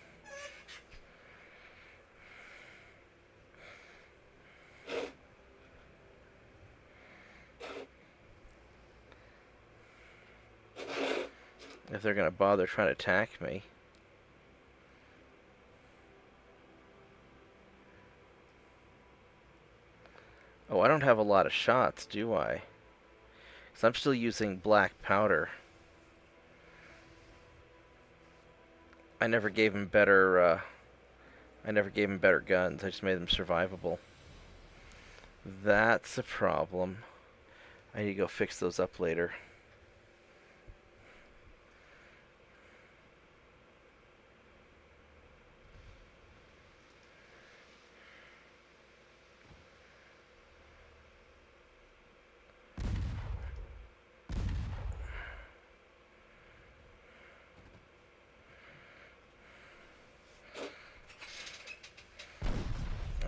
If they're going to bother trying to attack me. Oh, I don't have a lot of shots, do I? Because I'm still using black powder. I never gave him better guns. I just made them survivable. That's a problem. I need to go fix those up later.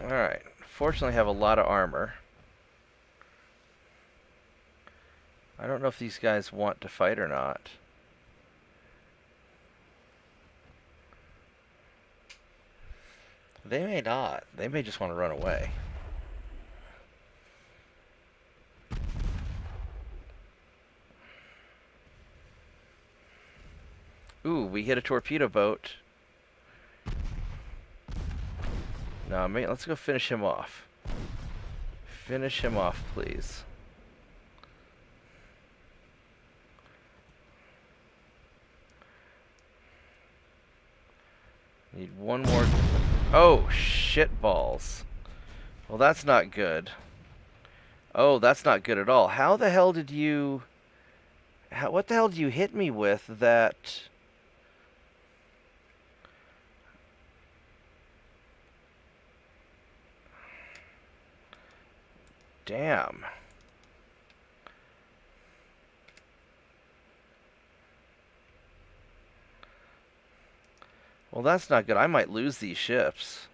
Alright. Fortunately, I have a lot of armor. I don't know if these guys want to fight or not. They may not. They may just want to run away. Ooh, we hit a torpedo boat. No, let's go finish him off. Finish him off, please. Need one more. Oh, shit balls. Well, that's not good. Oh, that's not good at all. How the hell did you... what the hell did you hit me with that... Damn. Well, that's not good. I might lose these ships.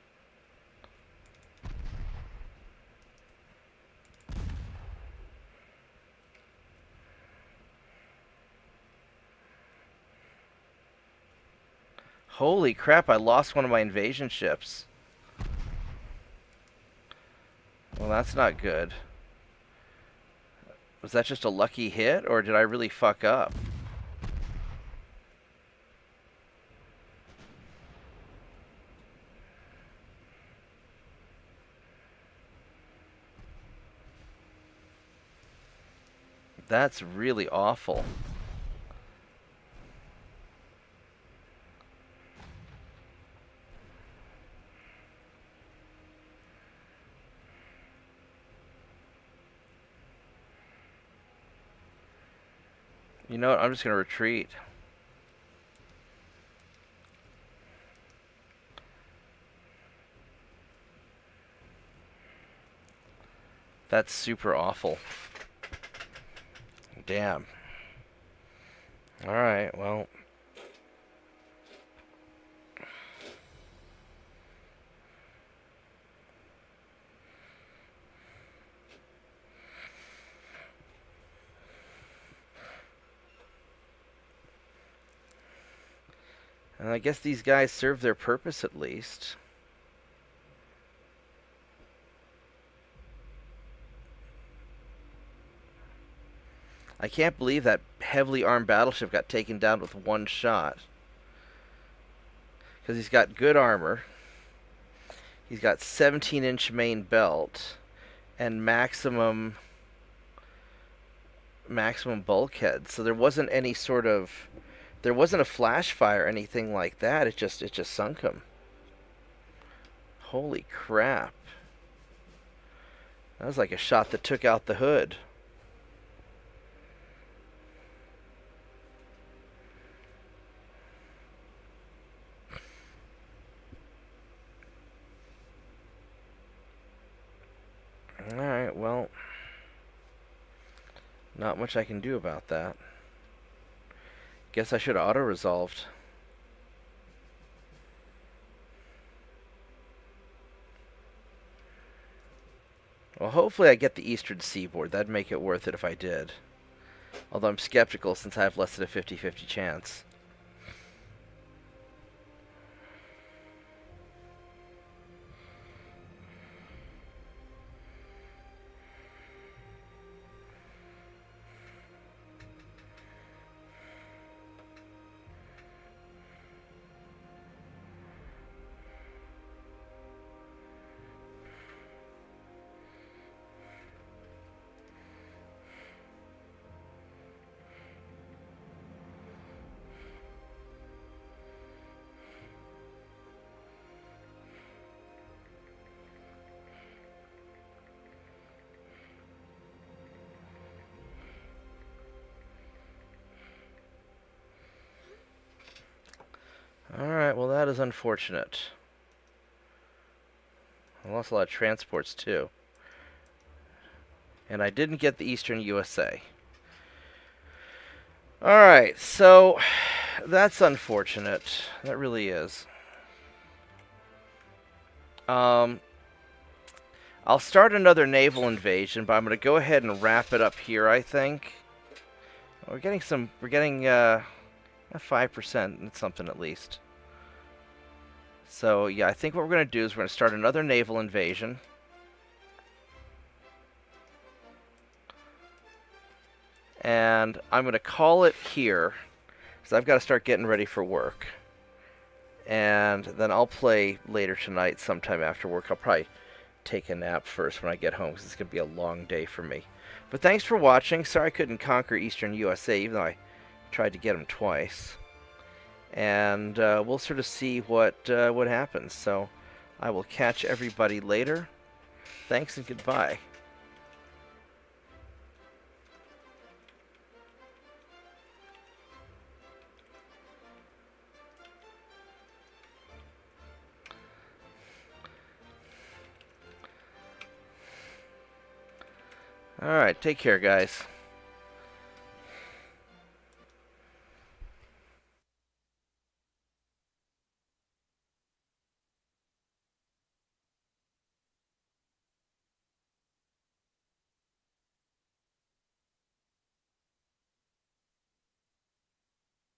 Holy crap, I lost one of my invasion ships. Well, that's not good. Was that just a lucky hit, or did I really fuck up? That's really awful. You know what? I'm just going to retreat. That's super awful. Damn. Alright, well. And I guess these guys serve their purpose at least. I can't believe that heavily armed battleship got taken down with one shot. Because he's got good armor. He's got 17-inch main belt. And maximum bulkhead. So there wasn't any sort of... There wasn't a flash fire or anything like that. It just sunk him. Holy crap. That was like a shot that took out the hood. Alright, well, not much I can do about that. Guess I should have auto-resolved. Well, hopefully I get the eastern seaboard. That'd make it worth it if I did. Although I'm skeptical since I have less than a 50-50 chance. Alright, well that is unfortunate. I lost a lot of transports too. And I didn't get the Eastern USA. Alright, so that's unfortunate. That really is. I'll start another naval invasion, but I'm going to go ahead and wrap it up here, I think. We're getting 5%, that's something at least. So, yeah, I think what we're going to do is we're going to start another naval invasion. And I'm going to call it here, because I've got to start getting ready for work. And then I'll play later tonight, sometime after work. I'll probably take a nap first when I get home, because it's going to be a long day for me. But thanks for watching. Sorry I couldn't conquer Eastern USA, even though I tried to get them twice. And we'll sort of see what happens. So I will catch everybody later. Thanks and goodbye. All right, take care, guys.